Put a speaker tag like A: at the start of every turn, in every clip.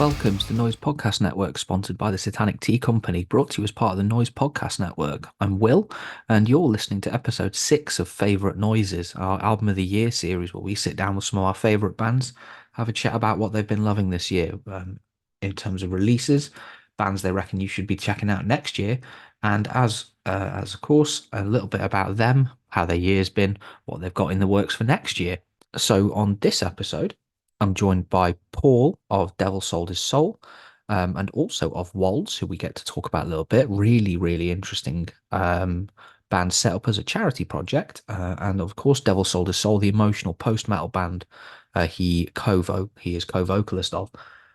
A: Welcome to the Noizze Podcast Network, sponsored by the Satanic Tea Company, brought to you as part of the Noizze Podcast Network. I'm Will, and you're listening to episode 6 of Favourite Noizzes, our Album of the Year series, where we sit down with some of our favourite bands, have a chat about what they've been loving this year in terms of releases, bands they reckon you should be checking out next year, and as of course, a little bit about them, how their year's been, what they've got in the works for next year. So on this episode, I'm joined by Paul of Devil Sold His Soul, and also of Waltz, who we get to talk about a little bit. Really, really interesting band set up as a charity project. And of course, Devil Sold His Soul, the emotional post-metal band he is co-vocalist of.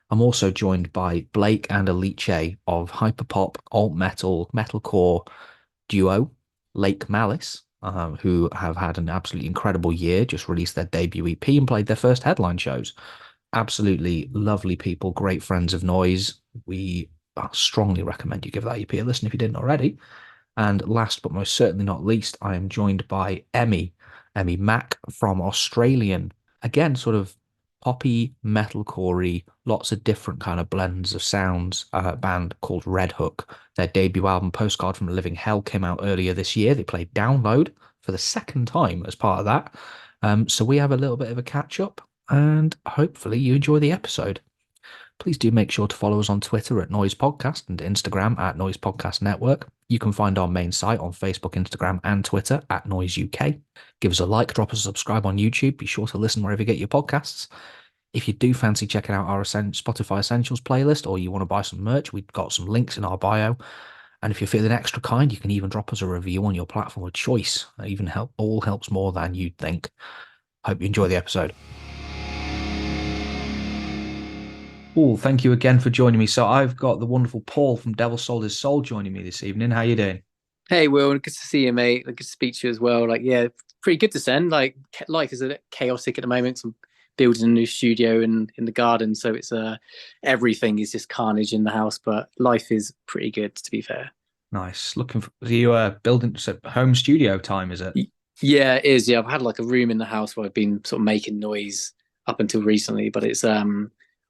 A: I'm also joined by Blake and Alice of hyperpop, alt metal, metalcore duo Lake Malice, who have had an absolutely incredible year, just released their debut EP and played their first headline shows. Absolutely lovely people, great friends of Noizze. We strongly recommend you give that EP a listen if you didn't already. And last but most certainly not least, I am joined by Emmy Mack from Australian, again, sort of poppy, metalcore-y, lots of different kind of blends of sounds, band called RedHook. Their debut album, Postcard from a Living Hell, came out earlier this year. They played Download for the second time as part of that. So we have a little bit of a catch-up, and hopefully you enjoy the episode. Please do make sure to follow us on Twitter at Noizze Podcast and Instagram at Noizze Podcast Network. You can find our main site on Facebook, Instagram, and Twitter at Noizze UK. Give us a like, drop us a subscribe on YouTube. Be sure to listen wherever you get your podcasts. If you do fancy checking out our Spotify Essentials playlist, or you want to buy some merch, we've got some links in our bio. And if you're feeling extra kind, you can even drop us a review on your platform of choice. It even helps more than you'd think. Hope you enjoy the episode. Paul, thank you again for joining me. So I've got the wonderful Paul from Devil Sold His Soul joining me this evening. How you doing?
B: Hey, Will, good to see you, mate. Good to speak to you as well. Pretty good to send. Life is a bit chaotic at the moment. I'm building a new studio in the garden, so it's everything is just carnage in the house. But life is pretty good, to be fair.
A: Nice. Looking for you building home studio time, is it?
B: Yeah, it is. Yeah, I've had like a room in the house where I've been sort of making noise up until recently, but it's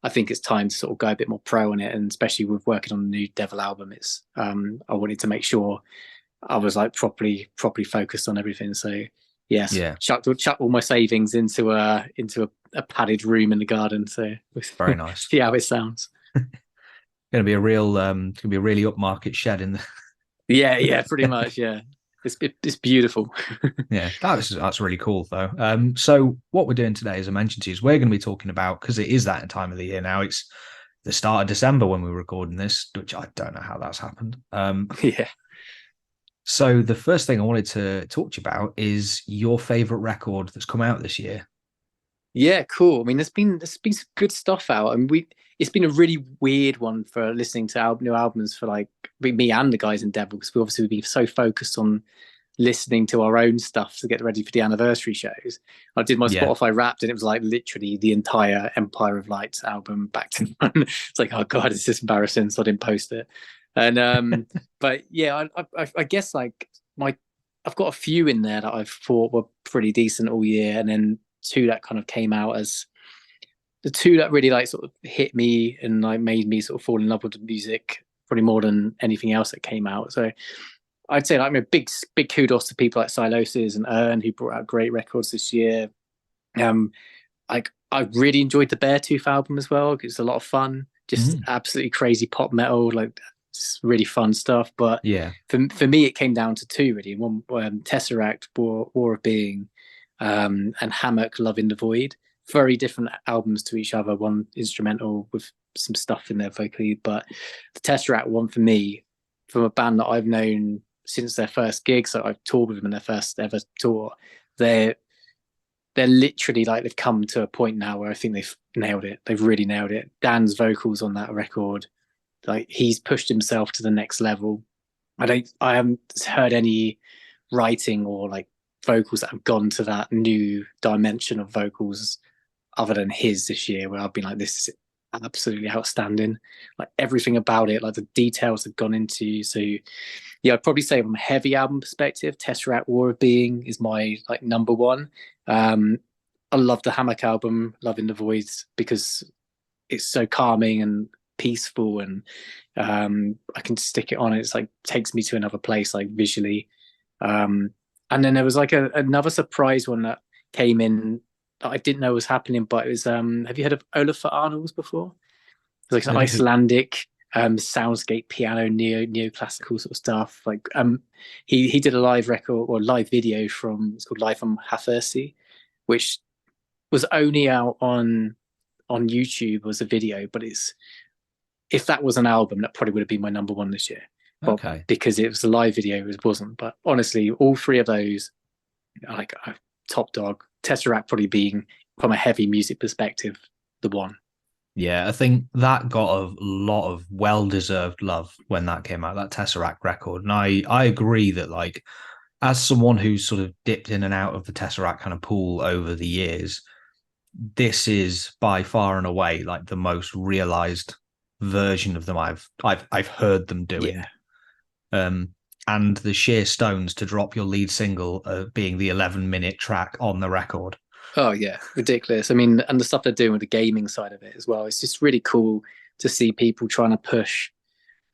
B: I think it's time to sort of go a bit more pro on it, and especially with working on the new Devil album, it's I wanted to make sure I was like properly focused on everything. So yes,
A: yeah,
B: chucked all my savings into a padded room in the garden. So
A: very nice.
B: see how it sounds.
A: Going to be a really upmarket shed in the.
B: Yeah, pretty much. Yeah, it's beautiful.
A: Yeah, that's really cool though. So what we're doing today, as I mentioned to you, is we're going to be talking about, because it is that time of the year now. It's the start of December when we're recording this, which I don't know how that's happened.
B: Yeah.
A: So the first thing I wanted to talk to you about is your favorite record that's come out this year.
B: Yeah, cool. I mean, there's been some good stuff out, and it's been a really weird one for listening to new albums for like me and the guys in Devil, because we've been so focused on listening to our own stuff to get ready for the anniversary shows. I did my
A: Yeah.
B: Spotify Wrapped, and it was like literally the entire Empire of Light album back to one. It's like, oh god, it's just embarrassing, so I didn't post it. And but yeah, I guess like I've got a few in there that I've thought were pretty decent all year, and then two that kind of came out as the two that really like sort of hit me and like made me sort of fall in love with the music probably more than anything else that came out. So I'd say like a big kudos to people like Silosis and Ern, who brought out great records this year. Like I really enjoyed the Beartooth album as well. It's a lot of fun, just absolutely crazy pop metal, like it's really fun stuff. But
A: yeah,
B: for me, it came down to two really. One, Tesseract, War of Being, and Hammock, Love in the Void. Very different albums to each other. One instrumental with some stuff in there vocally, but the Tesseract one for me, from a band that I've known since their first gig, so I've toured with them in their first ever tour. They're literally like they've come to a point now where I think they've nailed it. They've really nailed it. Dan's vocals on that record, like he's pushed himself to the next level. I haven't heard any writing or like vocals that have gone to that new dimension of vocals other than his this year, where I've been like, this is absolutely outstanding. Like everything about it, like the details have gone into. So yeah, I'd probably say from a heavy album perspective, Tesseract War of Being is my like number one. I love the Hammock album, Love in the Void, because it's so calming and peaceful, and I can stick it on. And it's like takes me to another place, like visually. And then there was like another surprise one that came in that I didn't know was happening, but it was have you heard of Olafur Arnalds before? It's like an Icelandic soundscape piano neoclassical sort of stuff. Like he did a live record or live video from, it's called Live from Hafersi, which was only out on YouTube as a video, but it's, if that was an album, that probably would have been my number one this year. But
A: Okay.
B: because it was a live video, it wasn't. But honestly, all three of those are like top dog. Tesseract probably being, from a heavy music perspective, the one.
A: Yeah, I think that got a lot of well-deserved love when that came out, that Tesseract record. And I agree that, like, as someone who's sort of dipped in and out of the Tesseract kind of pool over the years, this is by far and away like the most realized version of them I've heard them doing.
B: Yeah.
A: And the sheer stones to drop your lead single being the 11-minute track on the record.
B: Oh yeah, ridiculous. I mean, and the stuff they're doing with the gaming side of it as well. It's just really cool to see people trying to push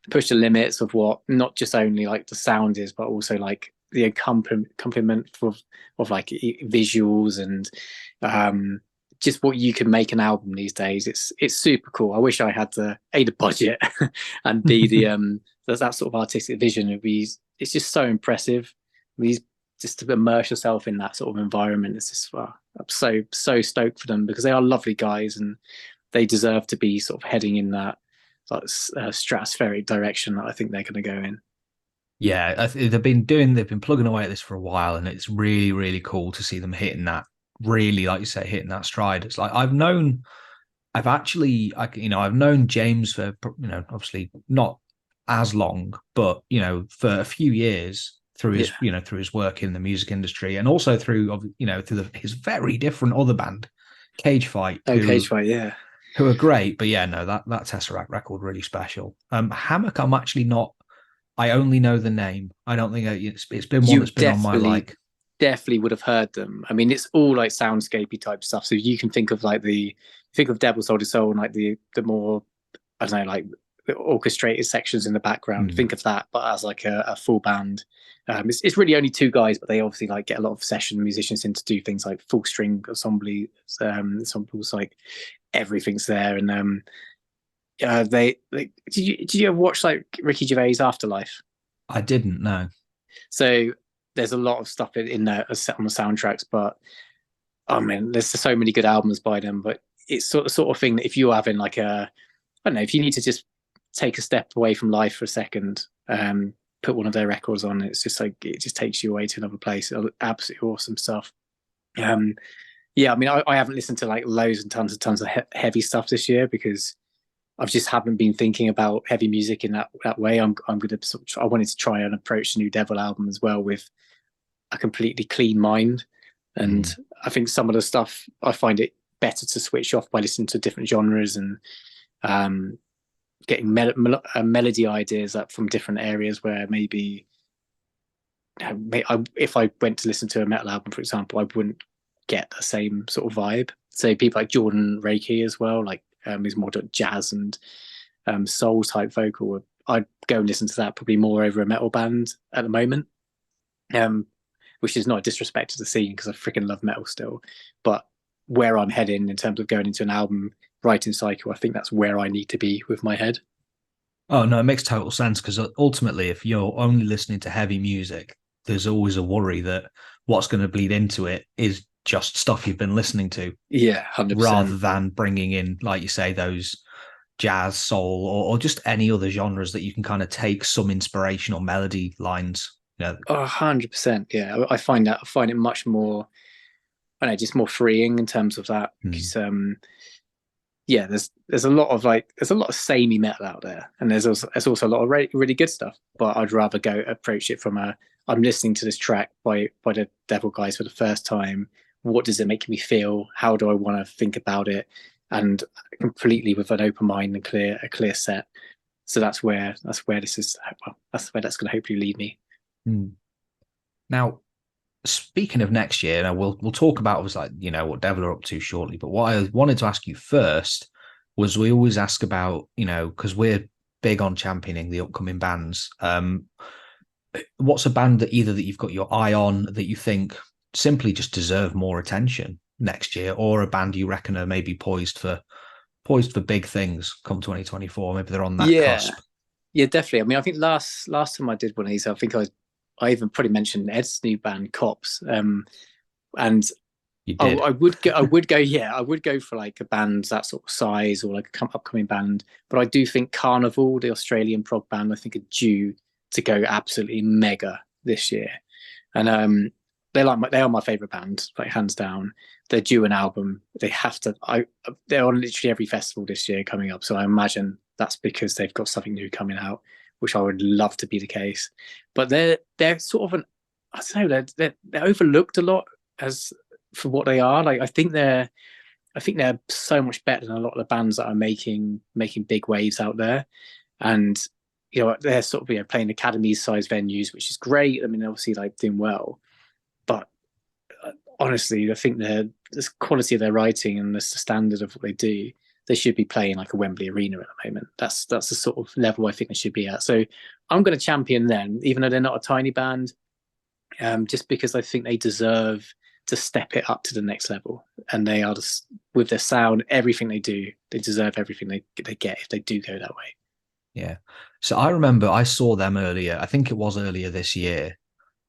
B: the limits of what not just only like the sound is, but also like the accompaniment of like visuals and just what you can make an album these days. It's super cool. I wish I had the budget and B the that sort of artistic vision. It's just so impressive. Just to immerse yourself in that sort of environment. It's just, I'm so stoked for them, because they are lovely guys and they deserve to be sort of heading in that stratospheric direction that I think they're going to go in.
A: Yeah, they've been plugging away at this for a while, and it's really, really cool to see them hitting that, really, like you say, hitting that stride. It's like I've known James for, obviously not as long, but for a few years through his through his work in the music industry, and also through his very different other band, Cage Fight.
B: Cage Fight, yeah,
A: who are great. But yeah, no, that Tesseract record really special. Hammock, I only know the name. I don't think it's been one that's been on my like.
B: Definitely would have heard them. I mean, it's all like soundscapey type stuff. So you can think of Devil Soldier Soul and like the more, I don't know, like the orchestrated sections in the background. Think of that, but as like a full band. It's really only two guys, but they obviously like get a lot of session musicians in to do things like full string ensembles, like everything's there. And did you ever watch like Ricky Gervais' Afterlife?
A: I didn't know.
B: So there's a lot of stuff in there on the soundtracks, but oh man, there's so many good albums by them. But it's sort of thing that if you're having like I don't know, if you need to just take a step away from life for a second, put one of their records on, it's just like it just takes you away to another place. Absolutely awesome stuff. Yeah, I mean, I haven't listened to like loads and tons of heavy stuff this year, because I just haven't been thinking about heavy music in that way. I wanted to try and approach the new Devil album as well with a completely clean mind, and I think some of the stuff I find it better to switch off by listening to different genres and getting melody ideas up from different areas where maybe if I went to listen to a metal album, for example, I wouldn't get the same sort of vibe. So people like Jordan Reiki as well, like is more jazz and soul type vocal. I'd go and listen to that probably more over a metal band at the moment, which is not a disrespect to the scene, because I freaking love metal still. But where I'm heading in terms of going into an album writing cycle, I think that's where I need to be with my head.
A: Oh no, it makes total sense, because ultimately, if you're only listening to heavy music, there's always a worry that what's going to bleed into it is just stuff you've been listening to.
B: Yeah, 100%.
A: Rather than bringing in, like you say, those jazz, soul, or just any other genres that you can kind of take some inspiration or melody lines.
B: 100%. Yeah, I find it much more, I don't know, just more freeing in terms of that. Because yeah, there's a lot of samey metal out there, and there's also a lot of really good stuff. But I'd rather approach it from I'm listening to this track by the Devil guys for the first time. What does it make me feel? How do I want to think about it? And completely with an open mind and a clear set. So that's where this is. Well, that's where that's going to hopefully lead me.
A: Now, speaking of next year, we'll talk about what Devil are up to shortly. But what I wanted to ask you first was we always ask about, because we're big on championing the upcoming bands. What's a band that either that you've got your eye on that you think simply just deserve more attention next year, or a band you reckon are maybe poised for big things come 2024? Maybe they're on that
B: Yeah,
A: cusp.
B: yeah, definitely. I mean, I think last time I did one of these, I think I even probably mentioned Ed's new band Cops, and
A: You did.
B: I would go for like a band that sort of size or like a upcoming band. But I do think Carnival, the Australian prog band, I think are due to go absolutely mega this year. And they are my favorite band, like hands down. They're due an album. They have to. They're on literally every festival this year coming up. So I imagine that's because they've got something new coming out, which I would love to be the case. But they're sort of I don't know, they're overlooked a lot as for what they are. Like I think they're so much better than a lot of the bands that are making big waves out there. And they're sort of playing academy size venues, which is great. I mean, obviously like doing well, but honestly, I think the quality of their writing and the standard of what they do, they should be playing like a Wembley Arena at the moment. That's the sort of level I think they should be at. So I'm going to champion them, even though they're not a tiny band, just because I think they deserve to step it up to the next level. And they are just, with their sound, everything they do, they deserve everything they get if they do go that way.
A: Yeah. So I remember I saw them earlier. I think it was earlier this year.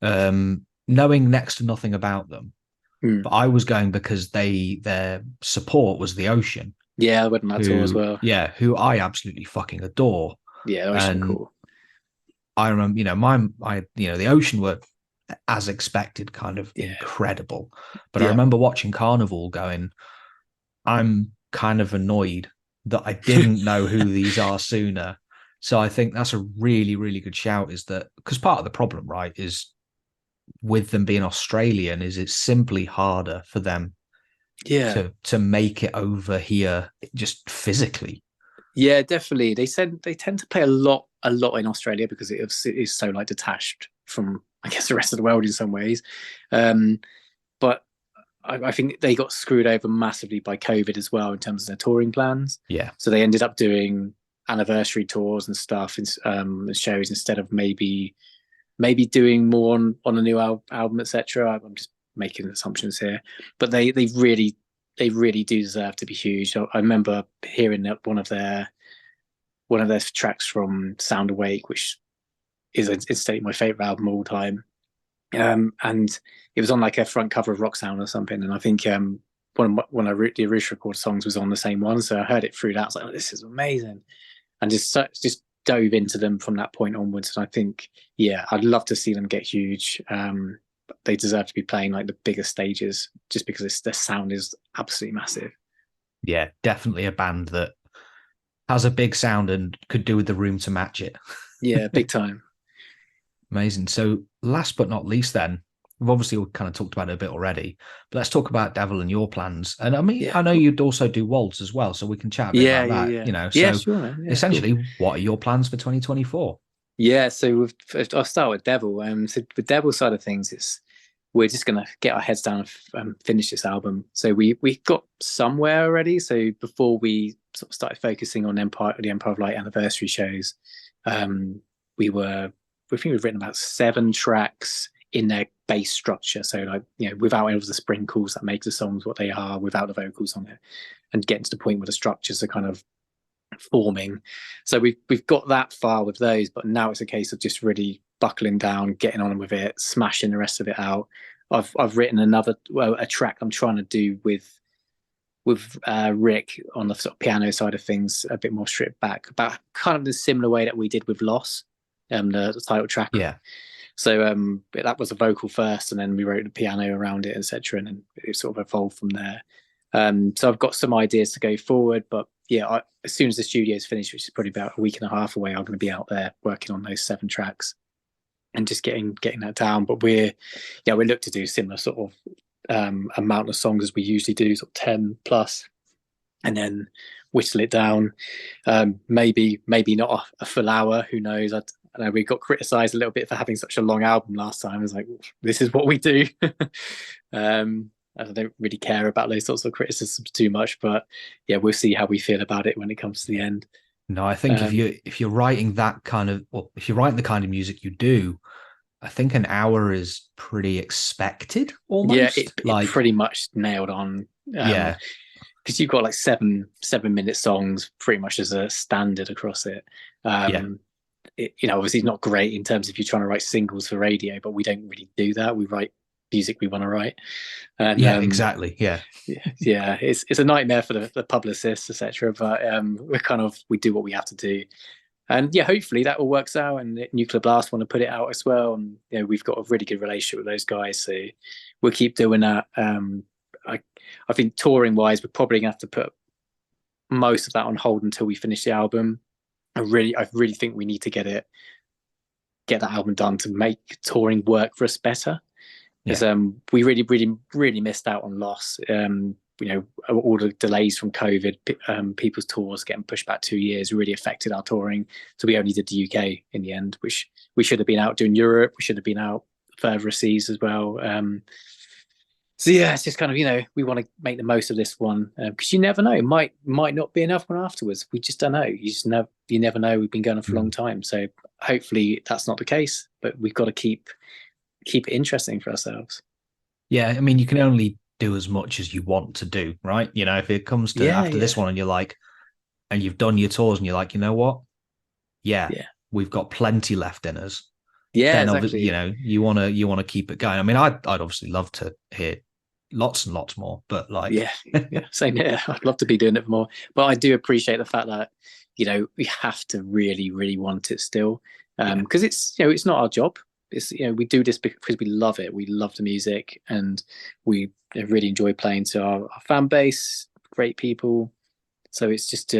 A: Knowing next to nothing about them, but I was going because their support was the Ocean.
B: Yeah, I went on that tour as well.
A: Yeah, who I absolutely fucking adore.
B: Yeah, Ocean are cool.
A: I remember, the Ocean were as expected, kind of incredible. But I remember watching Carnival going, I'm kind of annoyed that I didn't know who these are sooner. So I think that's a really, really good shout, is that because part of the problem, right, is with them being Australian, is it's simply harder for them to make it over here just physically.
B: Yeah, definitely. They said they tend to play a lot in Australia because it is so like detached from, I guess, the rest of the world in some ways. But I think they got screwed over massively by COVID as well in terms of their touring plans.
A: Yeah.
B: So they ended up doing anniversary tours and stuff and shows instead of maybe doing more on a new album, etc. I'm just making assumptions here, but they really do deserve to be huge. I remember hearing that one of their tracks from Sound Awake, which is instantly my favorite album of all time. And it was on like a front cover of Rock Sound or something. And I think one of the Roosh Record songs was on the same one. So I heard it through that. I was like, oh, this is amazing. And just dove into them from that point onwards. And I think, yeah, I'd love to see them get huge. They deserve to be playing like the biggest stages just because their sound is absolutely massive.
A: Yeah, definitely a band that has a big sound and could do with the room to match it.
B: Yeah, big time.
A: Amazing. So last but not least then, we've obviously kind of talked about it a bit already, but let's talk about Devil and your plans. And I mean, I know you'd also do Waltz as well, so we can chat a bit about that,
B: Yeah,
A: so
B: sure, man. Yeah,
A: essentially,
B: cool.
A: what are your plans for 2024?
B: Yeah, so I'll start with Devil. So the Devil side of things, we're just gonna get our heads down and finish this album. So we got somewhere already. So before we sort of started focusing on the Empire of Light anniversary shows, we think we've written about 7 tracks in their bass structure. So like, without any of the sprinkles that make the songs what they are, without the vocals on it, and getting to the point where the structures are kind of forming. So we've got that far with those, but now it's a case of just really buckling down, getting on with it, smashing the rest of it out. I've written a track I'm trying to do with Rick on the sort of piano side of things, a bit more stripped back, about kind of the similar way that we did with Loss, the title track.
A: Yeah.
B: So that was a vocal first, and then we wrote the piano around it, etc., and then it sort of evolved from there. So I've got some ideas to go forward, but yeah, as soon as the studio is finished, which is probably about a week and a half away, I'm going to be out there working on those 7 tracks and just getting that down. But we look to do similar sort of amount of songs as we usually do, sort of 10 plus, and then whittle it down. Maybe not a full hour. Who knows? I know we got criticised a little bit for having such a long album last time. I was like, this is what we do. I don't really care about those sorts of criticisms too much, but yeah, we'll see how we feel about it when it comes to the end.
A: No, I think if you're writing that kind of, well, if you're writing the kind of music you do, I think an hour is pretty expected
B: Yeah,
A: almost.
B: it pretty much nailed on.
A: Yeah,
B: because you've got like 7-minute songs pretty much as a standard across it.
A: yeah,
B: Obviously it's not great in terms of you trying to write singles for radio, but we don't really do that. We write music we want to write, and
A: yeah, exactly. Yeah,
B: yeah, it's a nightmare for the publicists, etc. But we do what we have to do, and yeah, hopefully that all works out. And Nuclear Blast want to put it out as well, and we've got a really good relationship with those guys, so we'll keep doing that. I think touring wise, we're probably gonna have to put most of that on hold until we finish the album. I really think we need to get that album done to make touring work for us better. Because we really missed out on Loss. All the delays from COVID, people's tours getting pushed back 2 years really affected our touring. So we only did the UK in the end, which we should have been out doing Europe. We should have been out further seas as well. So yeah, it's just kind of, we want to make the most of this one, because you never know, it might not be enough one afterwards. We just don't know. You never know. We've been going on for a long time, so hopefully that's not the case. But we've got to keep it interesting for ourselves.
A: Yeah, I mean, you can only do as much as you want to do, right? If it comes to after this one and you're like, and you've done your tours and you're like, you know what? Yeah, we've got plenty left in us.
B: Yeah,
A: then
B: exactly.
A: obviously, you want to keep it going. I mean, I'd obviously love to hear lots and lots more, but like,
B: yeah, same here. I'd love to be doing it more, but I do appreciate the fact that we have to really, really want it still, because it's it's not our job. It's we do this because we love it. We love the music, and we really enjoy playing to our fan base. Great people, so it's just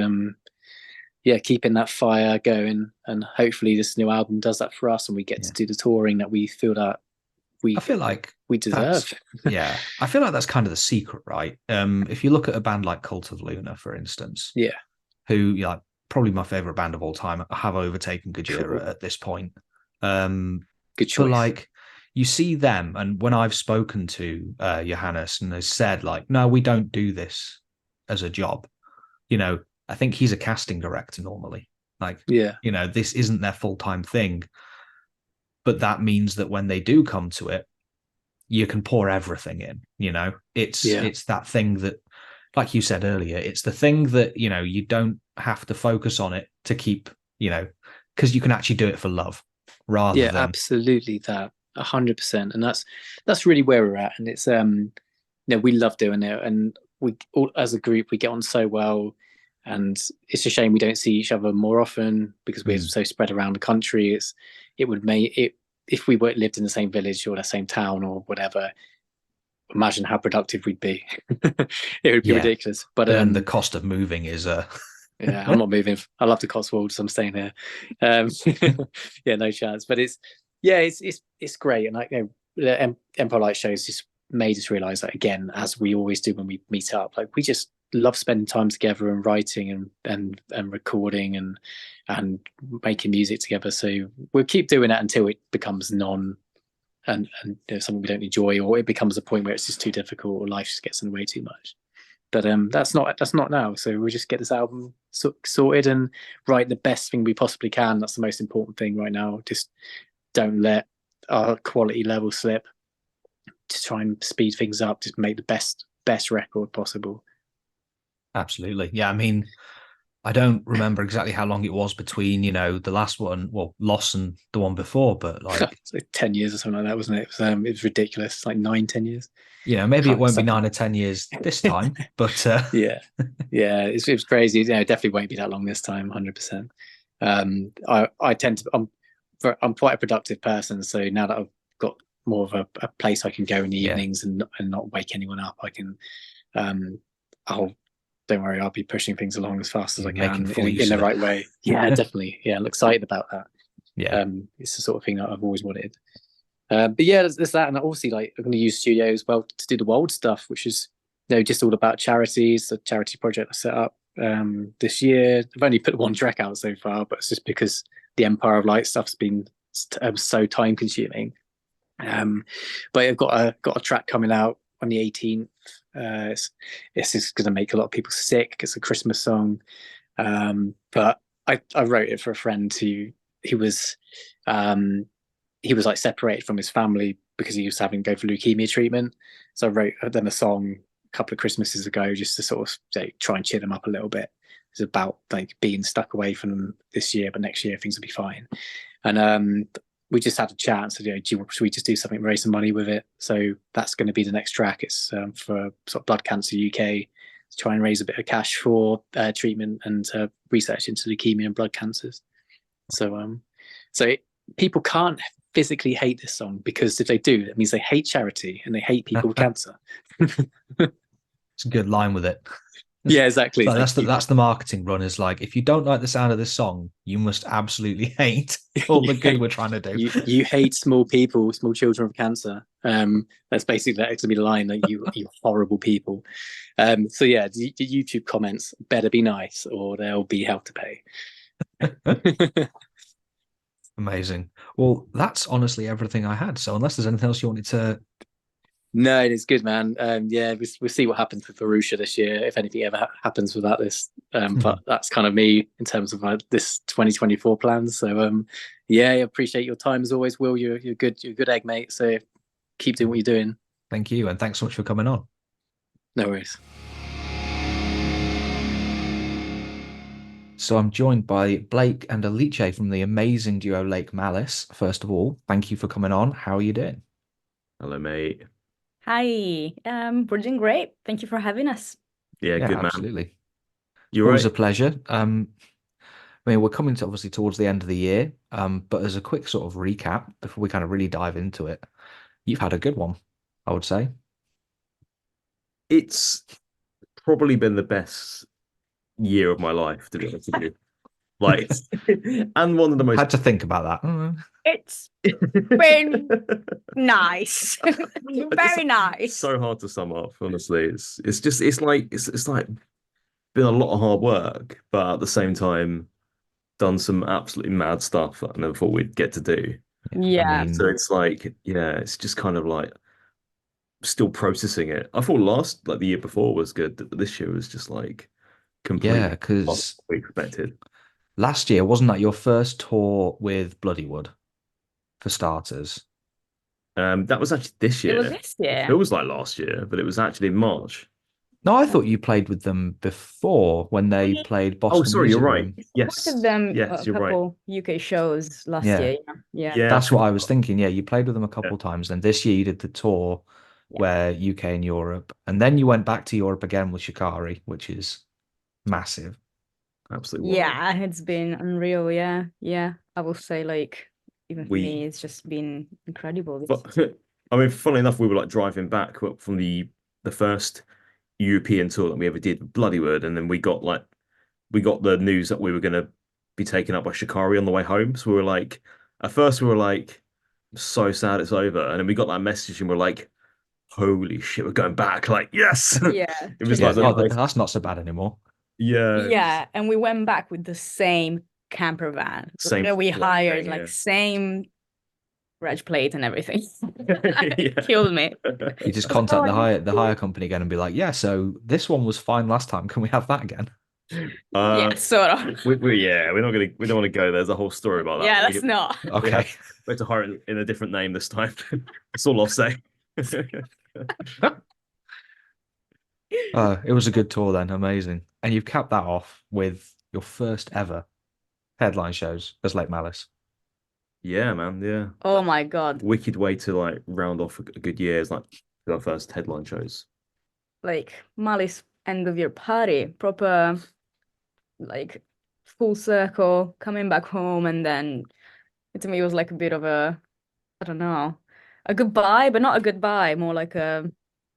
B: keeping that fire going, and hopefully this new album does that for us, and we get to do the touring that we feel that I feel like we deserve.
A: I feel like that's kind of the secret, right? If you look at a band like Cult of Luna, for instance, who probably my favorite band of all time, have overtaken Gojira at this point.
B: Good choice.
A: But like, you see them, and when I've spoken to Johannes and has said like, no, we don't do this as a job. I think he's a casting director normally. Like, this isn't their full-time thing. But that means that when they do come to it, you can pour everything in. It's that thing that, like you said earlier, it's the thing that you don't have to focus on it to keep, because you can actually do it for love, rather than
B: absolutely, that 100%, and that's really where we're at. And it's we love doing it, and we all, as a group, we get on so well. And it's a shame we don't see each other more often because we're so spread around the country. It would make it, if we lived in the same village or the same town or whatever, imagine how productive we'd be. It would be ridiculous. But
A: the cost of moving is
B: I'm not moving. I love the Cotswolds, so I'm staying here. No chance. But it's great. And the Empire Light shows just made us realize that, again, as we always do when we meet up, like, we just love spending time together and writing and recording and making music together. So we'll keep doing that until it becomes something we don't enjoy, or it becomes a point where it's just too difficult, or life just gets in the way too much. But that's not now. So we'll just get this album sorted and write the best thing we possibly can. That's the most important thing right now. Just don't let our quality level slip. Just try and speed things up. Just make the best record possible.
A: Absolutely. Yeah, I mean, I don't remember exactly how long it was between, the last one, well, Loss, and the one before, but like
B: it's like 10 years or something like that, wasn't it? It was ridiculous, like 9-10 years.
A: Maybe it won't be 9 or 10 years this time, but
B: it was crazy. It definitely won't be that long this time, 100%. I tend to, I'm quite a productive person, so now that I've got more of a place I can go in the evenings and not wake anyone up, I can don't worry, I'll be pushing things along as fast as I can in the right way. Yeah, definitely. Yeah, I'm excited about that.
A: Yeah,
B: it's the sort of thing that I've always wanted. But yeah, there's that, and obviously, like, I'm going to use studio as well to do the Wold stuff, which is just all about charities. The charity project I set up this year. I've only put one track out so far, but it's just because the Empire of Light stuff's been so time consuming. But I've got a track coming out on the 18th. It's just going to make a lot of people sick. It's a Christmas song, but I wrote it for a friend who was like separated from his family because he was having to go for leukemia treatment. So I wrote them a song a couple of Christmases ago just to sort of try and cheer them up a little bit. It's about like being stuck away from them this year, but next year things will be fine. And we just had a chat and said, should we just do something, raise some money with it? So that's going to be the next track. It's for sort of Blood Cancer UK to try and raise a bit of cash for treatment and research into leukemia and blood cancers. So people can't physically hate this song, because if they do, it means they hate charity and they hate people with cancer.
A: It's a good line with it.
B: Yeah, exactly.
A: So that's the marketing run, is like, if you don't like the sound of this song, you must absolutely hate all the good we're trying to do.
B: You hate small children with cancer. That's basically going to be the line, that you horrible people. So yeah, the YouTube comments better be nice or there'll be hell to pay.
A: Amazing. Well, that's honestly everything I had. So unless there's anything else you wanted to...
B: No, it's good, man. Yeah, we'll see what happens with Arusha this year, if anything ever happens without this. But that's kind of me in terms of this 2024 plans. So yeah, I appreciate your time as always, Will. You're good egg, mate. So keep doing what you're doing.
A: Thank you, and thanks so much for coming on.
B: No worries.
A: So I'm joined by Blake and Alice from the amazing duo Lake Malice. First of all, thank you for coming on. How are you doing?
C: Hello, mate.
D: Hi, we're doing great. Thank you for having us.
C: Yeah, good man.
A: Absolutely.
C: You're
A: Always
C: right.
A: a pleasure. I mean, we're coming to obviously towards the end of the year, but as a quick sort of recap before we kind of really dive into it, you've had a good one, I would say.
C: It's probably been the best year of my life, to be honest with you. Like, and one of the most...
A: Had to think about that.
D: It's been nice, very nice.
C: So hard to sum up, honestly. It's like been a lot of hard work, but at the same time, done some absolutely mad stuff that I never thought we'd get to do.
D: Yeah.
A: I mean,
C: So it's like, yeah, it's just kind of like still processing it. I thought the year before was good, but this year was just like completely
A: yeah, because
C: not what we expected.
A: last year, wasn't that your first tour with Bloodywood, for starters?
C: That was actually this year.
D: It was this year.
C: It feels like last year, but it was actually in March.
A: No, I thought you played with them before when they played Boston.
C: Oh, sorry, you're
A: Music
C: right.
A: Room.
C: Yes.
D: Most of them,
C: Yes,
D: a
C: you're right.
D: couple UK shows last
A: Yeah.
D: year. Yeah.
C: Yeah,
A: That's what I was thinking. Yeah, you played with them a couple
C: Yeah.
A: times. Then this year you did the tour
D: Yeah.
A: where UK and Europe, and then you went back to Europe again with Shikari, which is massive.
C: Absolutely. Wild.
D: Yeah, it's been unreal. Yeah. I will say, like, even for
C: We-
D: me, it's just been incredible.
C: But I mean, funnily enough, we were like driving back from the first European tour that we ever did with Bloodywood, and then we got the news that we were going to be taken up by Shikari on the way home. So we were like, at first we were like, so sad it's over, and then we got that message and we're like, holy shit, we're going back! Like, yes.
D: Yeah.
C: It was
A: Yeah,
C: like
A: that's not so bad anymore.
C: yeah.
D: Yeah, and we went back with the same camper van
C: Same
D: that we
C: fucking
D: hired,
C: thing,
D: like
C: yeah.
D: same reg plate and everything.
C: Yeah.
D: Killed me.
A: You just
D: I was
A: contact
D: like,
A: the hire company again and be like, yeah, so this one was fine last time. Can we have that again?
D: Yeah, sort of.
C: we don't want to go. There's a whole story about that.
D: Yeah, let's not.
A: Okay.
C: We had to hire it in a different name this time. That's all I'll say.
A: It was a good tour then. Amazing. And you've capped that off with your first ever headline shows as Lake Malice.
C: Yeah, man. Yeah.
D: Oh my God.
C: Wicked way to like round off a good year is like our first headline shows.
D: Like Malice end of year party, proper like full circle, coming back home, and then to me it was like a bit of a, I don't know, a goodbye, but not a goodbye, more like a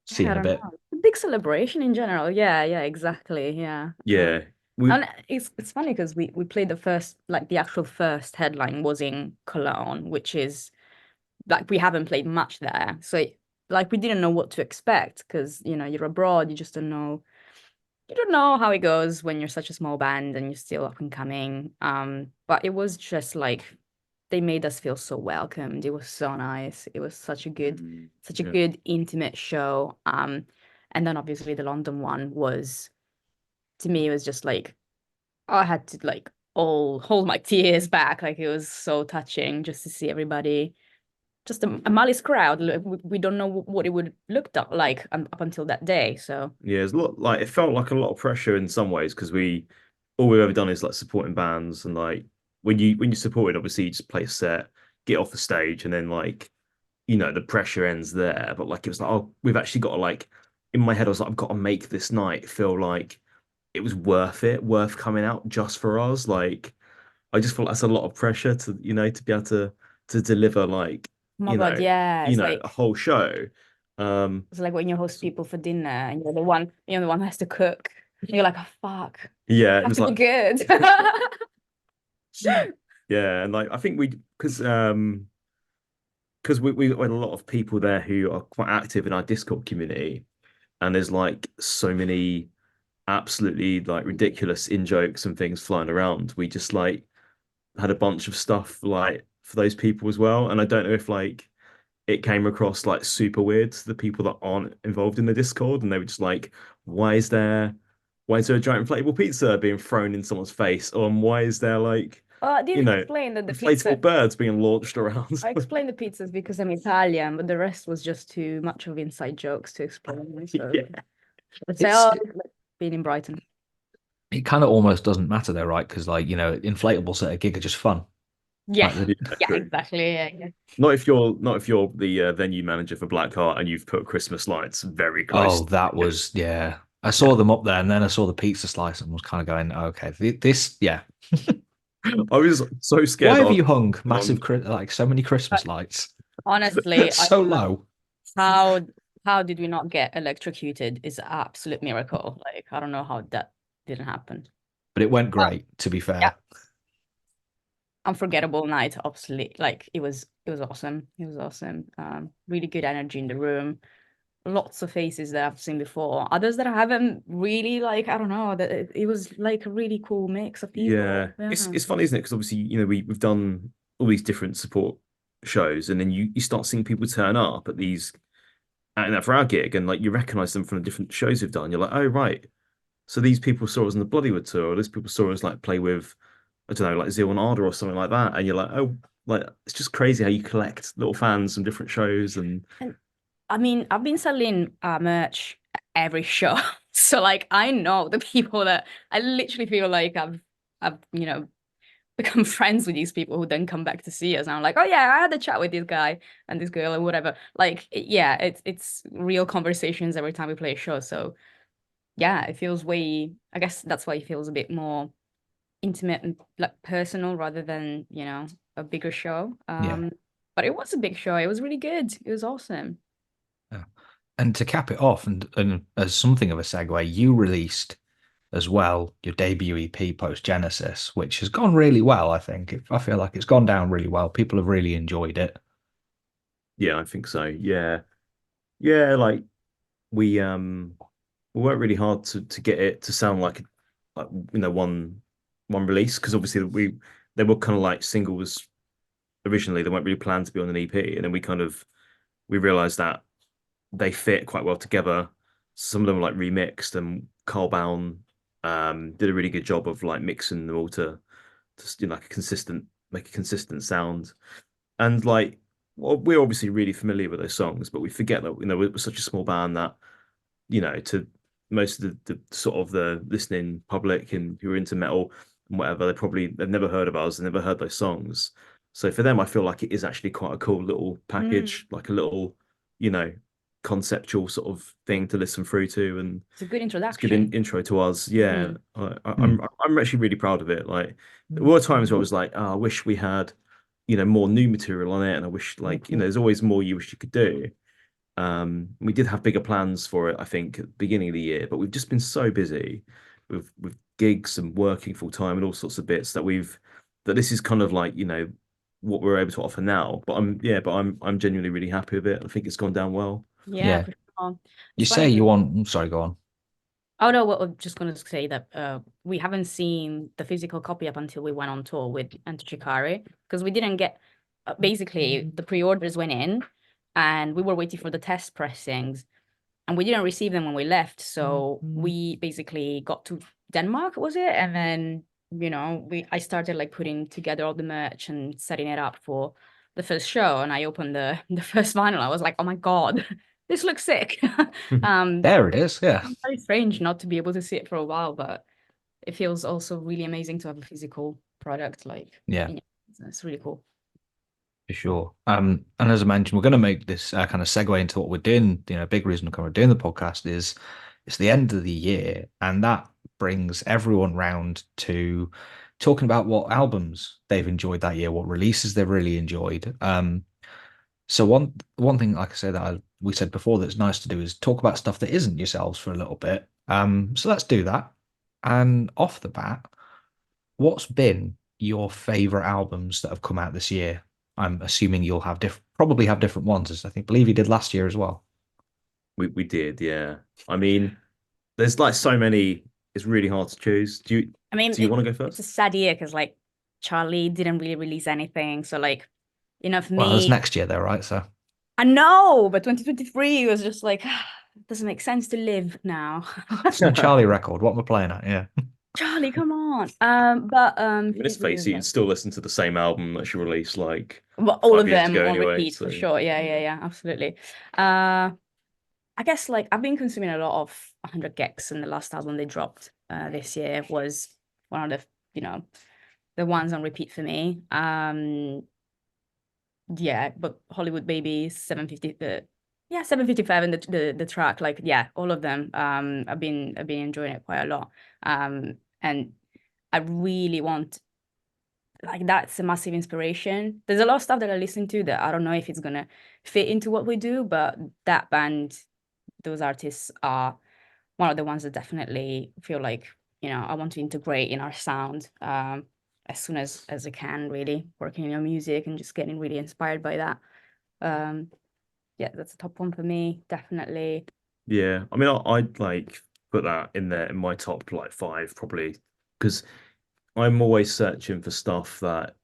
A: See you in
D: I
A: a
D: don't
A: bit.
D: know, a big celebration in general. Yeah, exactly. Yeah.
C: Yeah.
D: And it's funny because we played the actual first headline was in Cologne, which is like we haven't played much there. So like we didn't know what to expect because you're abroad, you just don't know. You don't know how it goes when you're such a small band and you're still up and coming. But it was just like they made us feel so welcomed. It was so nice. It was such a good intimate show. And then obviously the London one was, to me, it was just like I had to like all hold my tears back. Like it was so touching just to see everybody. Just a Malice crowd. We don't know what it would look like up until that day. So
C: Yeah, it's a lot like it felt like a lot of pressure in some ways because all we've ever done is like supporting bands and like when you support it, obviously you just play a set, get off the stage, and then like the pressure ends there. But like it was like, oh, we've actually got to like in my head I was like, I've got to make this night feel like it was worth it, worth coming out just for us. Like I just feel like that's a lot of pressure to to be able to deliver like
D: oh my God, yeah, it's like
C: a whole show.
D: it's like when you host people for dinner and you're the one who has to cook. And you're like, oh fuck,
C: Yeah, it
D: have
C: was
D: to be
C: like
D: good.
C: yeah, and like I think because we had a lot of people there who are quite active in our Discord community, and there's like so many absolutely like ridiculous in jokes and things flying around. We just like had a bunch of stuff like for those people as well, and I don't know if like it came across like super weird to the people that aren't involved in the Discord, and they were just like, why is there a giant inflatable pizza being thrown in someone's face? Or why is there like,
D: I didn't explain that the pizza.
C: inflatable birds being launched around?
D: I explained the pizzas because I'm Italian, but the rest was just too much of inside jokes to explain. So
C: Yeah.
D: I'd say,
A: It's-
D: it's like being in Brighton.
A: It kind of almost doesn't matter though, right? Because like, inflatables at a gig are just fun.
D: Yeah,
A: Like,
D: yeah, exactly. Yeah.
C: Not if you're the venue manager for Blackheart and you've put Christmas lights very close.
A: oh, that was, yeah. I saw them up there and then I saw the pizza slice and was kind of going, okay, this, yeah.
C: I was so scared.
A: Why have
C: of-
A: you hung massive, like so many Christmas lights?
D: Honestly,
A: So low.
D: how did we not get electrocuted is an absolute miracle. Like I don't know how that didn't happen.
A: But it went great, to be fair.
D: Yeah. Unforgettable night, obviously. Like it was awesome. It was awesome. Really good energy in the room. Lots of faces that I've seen before. Others that I haven't really like. I don't know. That it was like a really cool mix of people.
C: Yeah, it's funny, isn't it? Because obviously, we've done all these different support shows, and then you start seeing people turn up at these and for our gig, and like you recognize them from the different shows we've done. You're like, oh right, so these people saw us on the Bloodywood tour, or these people saw us like play with, I don't know, like Zeal and Ardor or something like that, and you're like, oh, like it's just crazy how you collect little fans from different shows and
D: I mean, I've been selling merch every show, so like I know the people that I literally feel like I've become friends with these people who then come back to see us, and I'm like, oh yeah, I had a chat with this guy and this girl or whatever. Like, yeah, it's real conversations every time we play a show. So yeah, it feels way. I guess that's why it feels a bit more intimate and like personal rather than a bigger show.
A: Yeah.
D: But it was a big show. It was really good. It was awesome.
A: Yeah. And to cap it off, and as something of a segue, you released as well your debut EP post Genesis, which has gone really well. I think I feel like it's gone down really well. People have really enjoyed it.
C: yeah, I think so. Yeah, yeah, like we worked really hard to get it to sound like one release because obviously they were kind of like singles originally. They weren't really planned to be on an EP, and then we realized that they fit quite well together. Some of them were like remixed, and Carl Baum did a really good job of like mixing them all to like make a consistent sound. And like, well, we're obviously really familiar with those songs, but we forget that we're such a small band that to most of the sort of the listening public and who are into metal and whatever, they've never heard of us, they've never heard those songs. So for them, I feel like it is actually quite a cool little package, like a little, conceptual sort of thing to listen through to, and
D: It's a good
C: it's a
D: introduction.
C: good intro to us. Yeah, I'm actually really proud of it. Like there
D: Mm.
C: were times where I was like, oh, I wish we had, more new material on it, and I wish like there's always more you wish you could do. We did have bigger plans for it, I think, at the beginning of the year, but we've just been so busy with gigs and working full time and all sorts of bits that this is kind of like what we're able to offer now. But I'm genuinely really happy with it. I think it's gone down well.
D: Yeah,
A: Yeah.
D: for sure.
A: You
D: It's
A: say
D: funny.
A: you want, sorry, go on.
D: Oh no, well, I'm just gonna say that we haven't seen the physical copy up until we went on tour with Shikari, because we didn't get basically the pre-orders went in and we were waiting for the test pressings and we didn't receive them when we left. So we basically got to Denmark, was it? And then, I started like putting together all the merch and setting it up for the first show. And I opened the first vinyl. I was like, oh my God, this looks sick.
A: There it is. Yeah.
D: It's very strange not to be able to see it for a while, but it feels also really amazing to have a physical product. Like,
A: Yeah.
D: It's really cool.
A: For sure. And as I mentioned, we're going to make this kind of segue into what we're doing. A big reason we're doing the podcast is it's the end of the year, and that brings everyone round to talking about what albums they've enjoyed that year, what releases they've really enjoyed. So one thing, like I said, that we said before, that's nice to do is talk about stuff that isn't yourselves for a little bit. So let's do that. And off the bat, what's been your favorite albums that have come out this year? I'm assuming you'll have probably have different ones, as believe you did last year as well.
C: We did, yeah. I mean, there's like so many. It's really hard to choose. Do you want to go first?
D: It's a sad year because like Charlie didn't really release anything. So like, for
A: Well,
D: me,
A: it's next year though, right? So
D: I know, but 2023 was just like, it doesn't make sense to live now.
A: it's a Charlie record. What am I playing at? Yeah.
D: Charlie, come on.
C: Let's face it, you'd still listen to the same album that she released like
D: all
C: 5
D: of
C: years
D: them
C: ago
D: on
C: anyway,
D: repeat
C: so.
D: for sure. Yeah, absolutely. I guess like I've been consuming a lot of 100 Gecs, and the last album they dropped this year was one of the the ones on repeat for me. Yeah, but Hollywood Baby, 750, 757, the track, like all of them. I've been enjoying it quite a lot. And I really want, like, that's a massive inspiration. There's a lot of stuff that I listen to that I don't know if it's gonna fit into what we do, but that band, those artists are one of the ones that definitely feel like, I want to integrate in our sound as soon as I can, really, working on music and just getting really inspired by that. Yeah, that's a top one for me, definitely.
C: Yeah, I mean, I'd like put that in there in my top like 5 probably, because I'm always searching for stuff that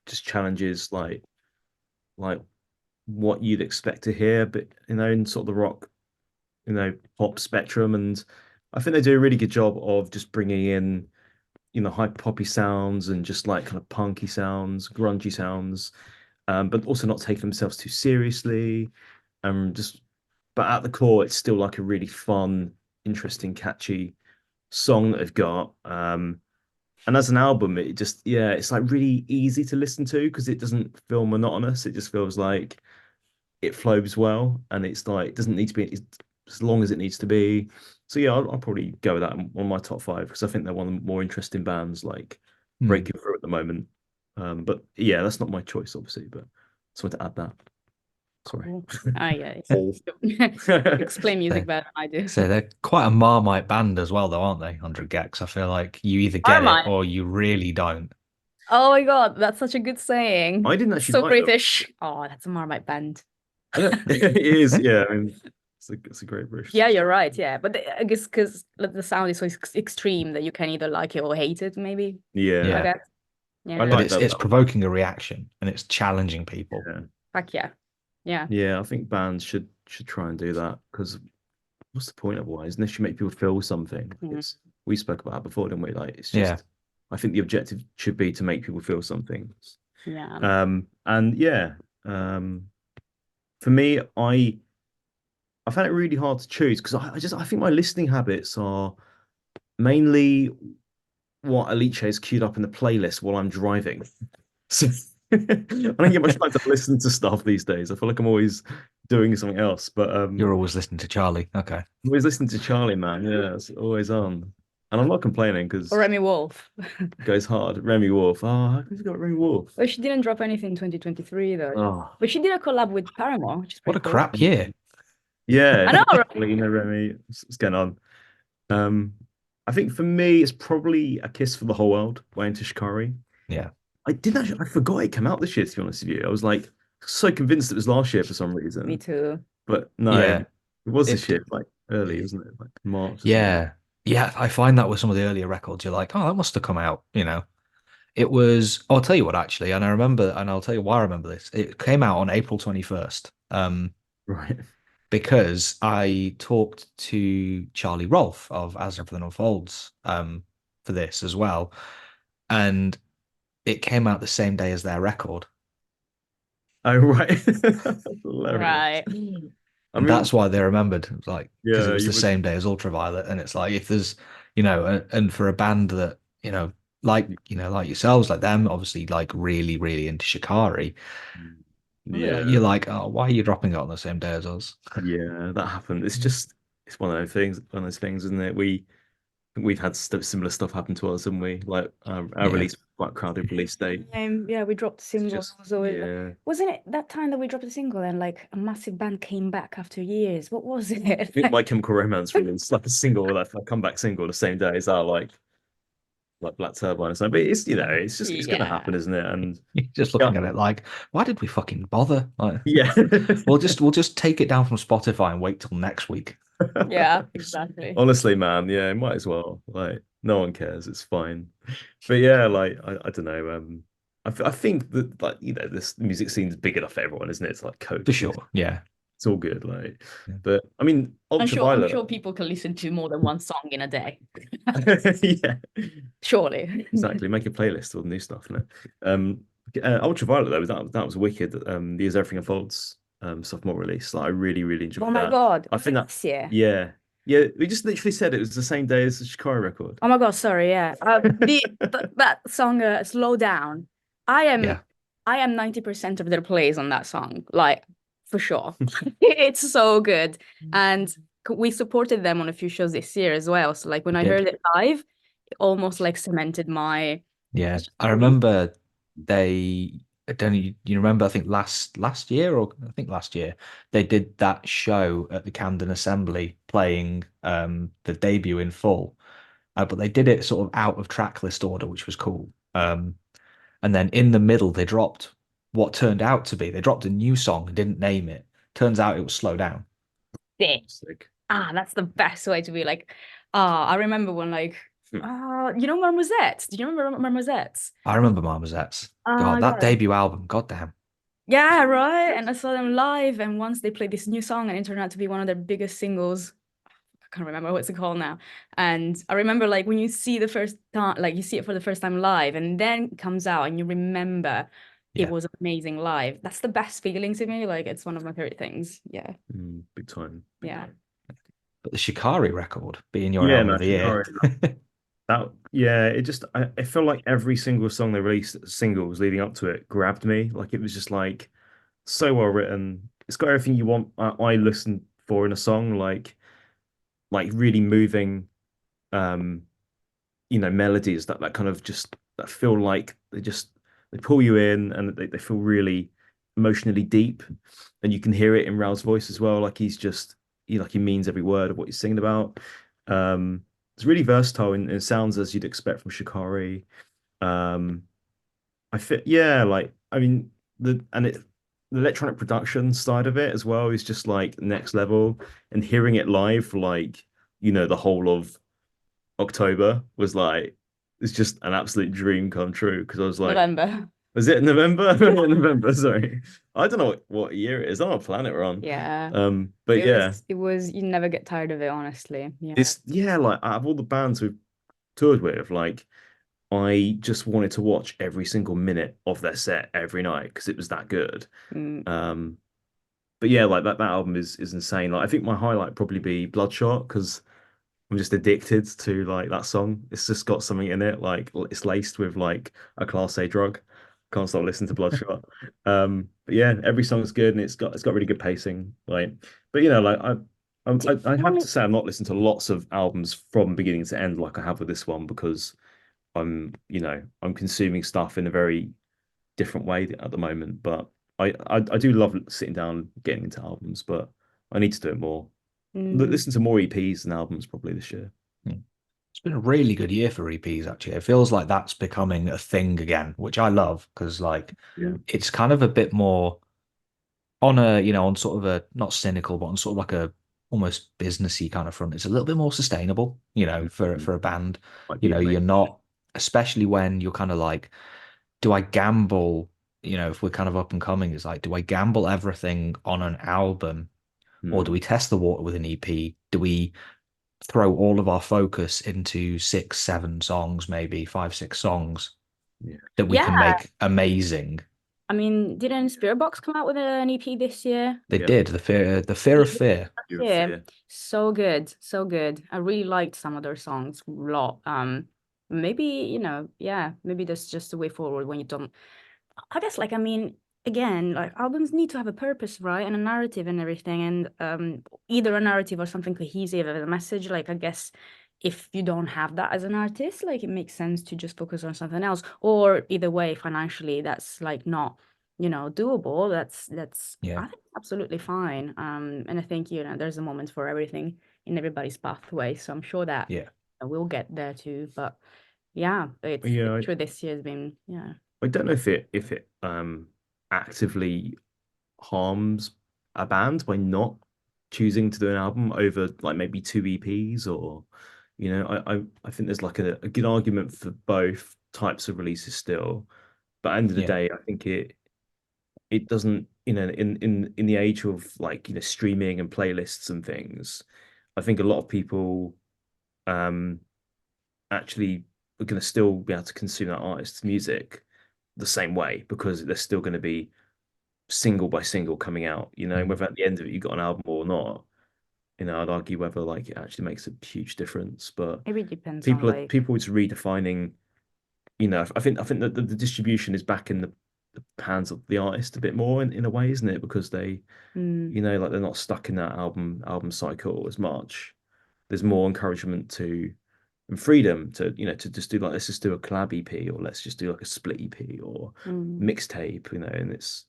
C: just challenges like what you'd expect to hear, but in sort of the rock, pop spectrum. And I think they do a really good job of just bringing in, hyper poppy sounds and just like kind of punky sounds, grungy sounds, but also not taking themselves too seriously. But at the core, it's still like a really fun, interesting, catchy song that they've got. And as an album, it's like really easy to listen to because it doesn't feel monotonous. It just feels like it flows well, and it's like it doesn't need to be as long as it needs to be. So yeah, I'll probably go with that on my top 5 because I think they're one of the more interesting bands like breaking through at the moment. But yeah, that's not my choice, obviously. But just wanted to add that. Sorry.
D: Cool. Oh yeah, explain music better than I do.
A: So they're quite a Marmite band as well, though, aren't they? 100 Gecs. I feel like you either get
D: Marmite.
A: it or you really don't.
D: Oh my God, that's such a good saying.
C: I didn't actually
D: so
C: like
D: British. Them. Oh, that's a Marmite band.
C: It is, yeah. I mean, it's a great British.
D: Yeah, you're right. Yeah, but I guess because the sound is so extreme that you can either like it or hate it, maybe.
C: Yeah.
D: I guess. Yeah.
C: But
A: it's provoking a reaction and it's challenging people.
C: Yeah.
D: Fuck yeah. Yeah.
C: Yeah, I think bands should try and do that because what's the point otherwise? Unless you make people feel something. We spoke about that before, didn't we? Like it's just I think the objective should be to make people feel something.
D: Yeah.
C: And yeah, for me, I found it really hard to choose because I think my listening habits are mainly what Alice has queued up in the playlist while I'm driving. So I don't get much time to listen to stuff these days. I feel like I'm always doing something else. But
A: you're always listening to Charlie. Okay.
C: I'm always listening to Charlie, man. Yeah, it's always on. And I'm not complaining because
D: Remy Wolf
C: goes hard. Remy Wolf. Oh, how come you got Remy Wolf?
D: Well, she didn't drop anything in 2023 though.
C: Oh.
D: But she did a collab with Paramore, which is
A: what a
D: cool.
A: crap year.
C: Yeah.
D: I know, right?
C: Lena, Remy, what's going on? I think for me, it's probably A Kiss for the Whole World, Wayne to Shikari.
A: Yeah.
C: I forgot it came out this year, to be honest with you. I was like so convinced it was last year for some reason.
D: Me too.
C: But no, it was this year, like early, isn't it? Like March.
A: Yeah. Yeah, I find that with some of the earlier records, you're like, oh, that must have come out, It was, I'll tell you what, actually, and I remember, and I'll tell you why I remember this. It came out on April 21st,
C: Right.
A: because I talked to Charlie Rolfe of As Everything Unfolds, for this as well. And it came out the same day as their record.
C: Oh, right. Hilarious.
D: Right.
C: I
A: And
C: mean,
A: that's why they remembered, like, because it
C: yeah,
A: was
C: you
A: the
C: would.
A: same day as Ultraviolet. And it's like, if there's, and for a band that, like yourselves, like them, obviously, like really, really into Shikari,
C: Yeah,
A: you're like, oh, why are you dropping it on the same day as us?
C: yeah, that happened. It's one of those things, isn't it? We've had similar stuff happen to us, haven't we? Like our
A: Yeah.
C: release, quite crowded release date.
D: Yeah, we dropped a
C: It's
D: single.
C: just,
D: It was always
C: yeah.
D: wasn't it that time that we dropped a single and like a massive band came back after years? What was
C: I
D: it?
C: think My Chemical Romance released like a single, like a comeback single, the same day as our like Black Turbine or something. But it's gonna
D: Yeah.
C: happen, isn't it? And
A: You're just
C: yeah,
A: looking at it like, why did we fucking bother? Like,
C: yeah.
A: we'll just take it down from Spotify and wait till next week.
D: Yeah, exactly.
C: Honestly, man, yeah, might as well. Like, no one cares. It's fine. But yeah, like, I don't know. I think that, like, this music scene's big enough for everyone, isn't it? It's like
A: For
C: Coke.
A: sure. Yeah.
C: It's all good. Like,
A: Yeah.
C: but I mean,
D: I'm sure
C: Ultraviolet.
D: people can listen to more than one song in a day.
C: Yeah,
D: Surely.
C: exactly. Make a playlist with new stuff. No? Ultraviolet though, that was wicked. The As Everything Unfolds sophomore release. Like, I really, really
D: Oh
C: enjoyed
D: my
C: that.
D: God.
C: I
D: Was
C: think
D: it
C: that,
D: this year?
C: yeah, yeah. We just literally said it was the same day as the Shikari record.
D: Oh my God, sorry, yeah. That song, Slow Down. I am
A: Yeah.
D: I am 90% of their plays on that song, like for sure. It's so good. And we supported them on a few shows this year as well. So like when I
A: Did.
D: heard it live, it almost like cemented my
A: Yeah. I
D: belief.
A: remember I don't know, you remember, I think last year, or I think last year, they did that show at the Camden Assembly playing the debut in full. But they did it sort of out of track list order, which was cool. And then in the middle, they dropped what turned out to be, they dropped a new song and didn't name it. Turns out it was Slow Down.
C: Sick.
D: That's the best way to be like, I remember when like, you know Marmosettes? Do you remember Marmosettes?
A: I remember Marmosettes. God, that
D: Yeah.
A: debut album, goddamn.
D: Yeah, right. And I saw them live, and once they played this new song, and it turned out to be one of their biggest singles. I can't remember what's it called now. And I remember like when you see the first time, like you see it for the first time live, and then it comes out, and you remember it
A: Yeah.
D: was amazing live. That's the best feeling to me. Like it's one of my favorite things. Yeah.
C: Big time. Big
D: Yeah.
C: time.
A: But the Shikari record being your
C: Yeah,
A: album
C: no,
A: of the year.
C: it just I feel like every single song they released, singles leading up to it, grabbed me. Like, it was just like so well written. It's got everything you want. I listen for in a song, like really moving, um, melodies that kind of just that feel like they pull you in, and they feel really emotionally deep, and you can hear it in Raoul's voice as well. Like, he means every word of what he's singing about. It's really versatile in sounds, as you'd expect from Shikari. Um, yeah, like, I mean, the electronic production side of it as well is just like next level, and hearing it live for like, the whole of October was like, it's just an absolute dream come true, because I was like,
D: November.
C: was it November? November, sorry. I don't know what year it is. I don't know what planet we're on.
D: Yeah.
C: But yeah,
D: It was you never get tired of it, honestly. Yeah.
C: it's like, out of all the bands we've toured with, like, I just wanted to watch every single minute of their set every night because it was that good.
D: Mm.
C: But yeah, like that album is insane. Like, I think my highlight probably be Bloodshot, because I'm just addicted to like that song. It's just got something in it, like it's laced with like a class A drug. Can't stop listening to Bloodshot. But yeah, every song's good, and it's got really good pacing. Like, but like I have to say, I'm not listening to lots of albums from beginning to end like I have with this one, because I'm consuming stuff in a very different way at the moment. But I do love sitting down, getting into albums, but I need to do it more. Listen to more EPs than albums probably this year.
A: It's been a really good year for EPs, actually. It feels like that's becoming a thing again, which I love, because like it's kind of a bit more on a, on sort of a not cynical, but on sort of like a almost businessy kind of front. It's a little bit more sustainable, for a band.
C: Might be
A: You're
C: amazing.
A: not, especially when you're kind of like, do I gamble? If we're kind of up and coming, it's like, do I gamble everything on an album, or do we test the water with an EP? Do we throw all of our focus into 6, 7 songs, maybe 5, 6 songs that we can make amazing?
D: I mean, didn't Spirit Box come out with an EP this year?
A: They did. The fear of fear.
D: Yeah, so good, so good. I really liked some of their songs a lot. Maybe, maybe that's just the way forward when you don't. I guess, like, I mean, again, like albums need to have a purpose, right? And a narrative and everything. And either a narrative or something cohesive as a message. Like, I guess if you don't have that as an artist, like it makes sense to just focus on something else. Or either way, financially, that's like not, doable. That's I think absolutely fine. And I think, there's a moment for everything in everybody's pathway. So I'm sure that we'll get there too. But yeah, it's true this year has been,
C: I don't know if it actively harms a band by not choosing to do an album over like maybe 2 EPs, or I think there's like a good argument for both types of releases still. But at the end of the day, I think it doesn't, in the age of like, streaming and playlists and things, I think a lot of people actually are going to still be able to consume that artist's music the same way, because they're still going to be single by single coming out, whether at the end of it you got an album or not. I'd argue whether like it actually makes a huge difference, but
D: it really depends
C: people
D: on, like...
C: people it's redefining. I think that the distribution is back in the hands of the artist a bit more in a way, isn't it? Because they, like they're not stuck in that album cycle as much. There's more encouragement to and freedom to to just do like, let's just do a collab EP, or let's just do like a split EP or mixtape, and it's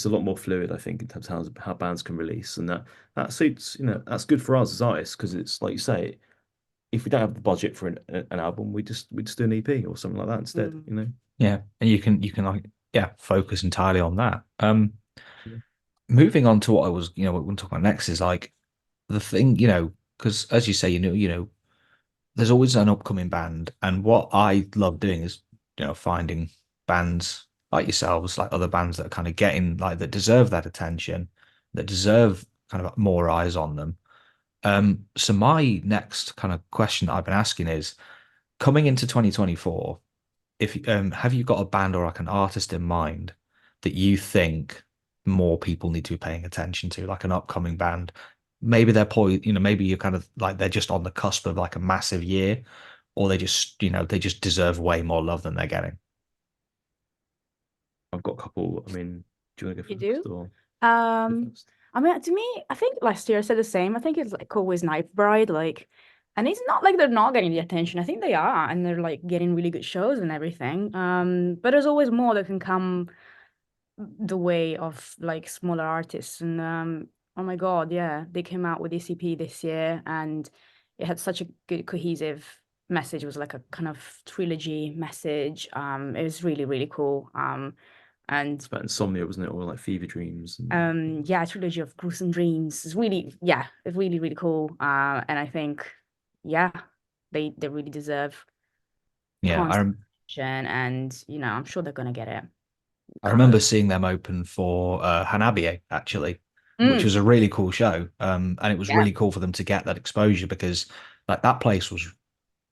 C: a lot more fluid, I think, in terms of how bands can release, and that suits, that's good for us as artists, because it's like you say, if we don't have the budget for an album, we just do an EP or something like that instead,
A: Yeah, and you can like focus entirely on that. Moving on to what I was, what we're going to talk about next is like the thing, because as you say, there's always an upcoming band, and what I love doing is, finding bands like yourselves, like other bands that are kind of getting like that deserve that attention, that deserve kind of more eyes on them. So my next kind of question that I've been asking is, coming into 2024, if have you got a band or like an artist in mind that you think more people need to be paying attention to, like an upcoming band? Maybe they're maybe you're kind of like they're just on the cusp of like a massive year, or they just, they just deserve way more love than they're getting.
C: I've got a couple. I mean, do you want to go first?
D: You do?
C: Or
D: I mean, to me, I think last year I said the same. I think it's like always Night Bride, like, and it's not like they're not getting the attention. I think they are, and they're like getting really good shows and everything. But there's always more that can come the way of like smaller artists. And oh my God, yeah, they came out with ECP this year, and it had such a good cohesive message. It was like a kind of trilogy message. It was really, really cool. And
C: it's about insomnia, wasn't it, or like fever dreams?
D: Yeah, trilogy of gruesome dreams. It's really, it's really, really cool. And I think, they really deserve constant attention, and I'm sure they're gonna get it.
A: I remember seeing them open for Hanabiye, actually, which was a really cool show. And it was really cool for them to get that exposure, because like that place was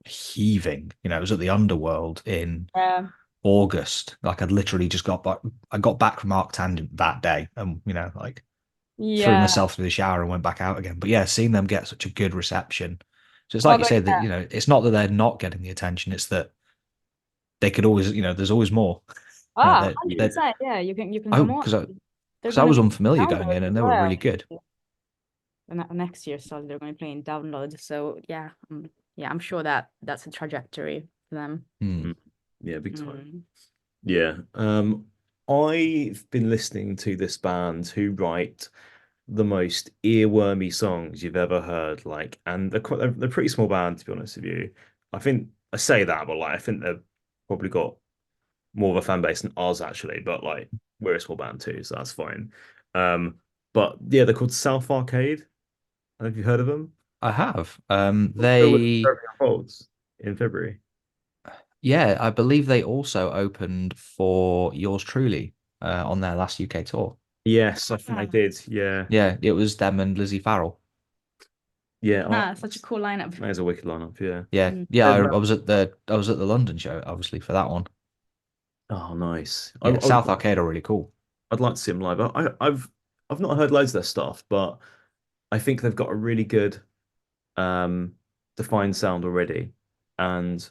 A: heaving. It was at the Underworld in August. Like I'd literally just got back. I got back from Arctangent that day, and like threw myself through the shower and went back out again. But yeah, seeing them get such a good reception. So it's like you say that, it's not that they're not getting the attention, it's that they could always, there's always more.
D: 100%. Yeah, you can come on.
A: Because I was unfamiliar going in, and they were really good.
D: And next year, so they're going to be playing Download. So yeah, I'm sure that's a trajectory for them.
C: Yeah, big time. Yeah. I've been listening to this band who write the most earwormy songs you've ever heard, like, and they're pretty small band, to be honest with you. I think I say that, but like I think they've probably got more of a fan base than ours, actually, but like we're a small band too, so that's fine. But yeah, they're called South Arcade. Have you heard of them?
A: I have.
C: Everything Unfolds in February.
A: Yeah, I believe they also opened for yours truly on their last UK tour.
C: Yes, I think they did. Yeah.
A: Yeah, it was them and Lizzie Farrell.
C: Yeah.
D: Such a cool lineup.
C: That is a wicked lineup. Yeah.
A: Yeah,
D: Mm.
A: yeah. I was at the London show, obviously, for that one.
C: Oh, nice.
A: Yeah, South Arcade are really cool.
C: I'd like to see them live. I've not heard loads of their stuff, but I think they've got a really good defined sound already, and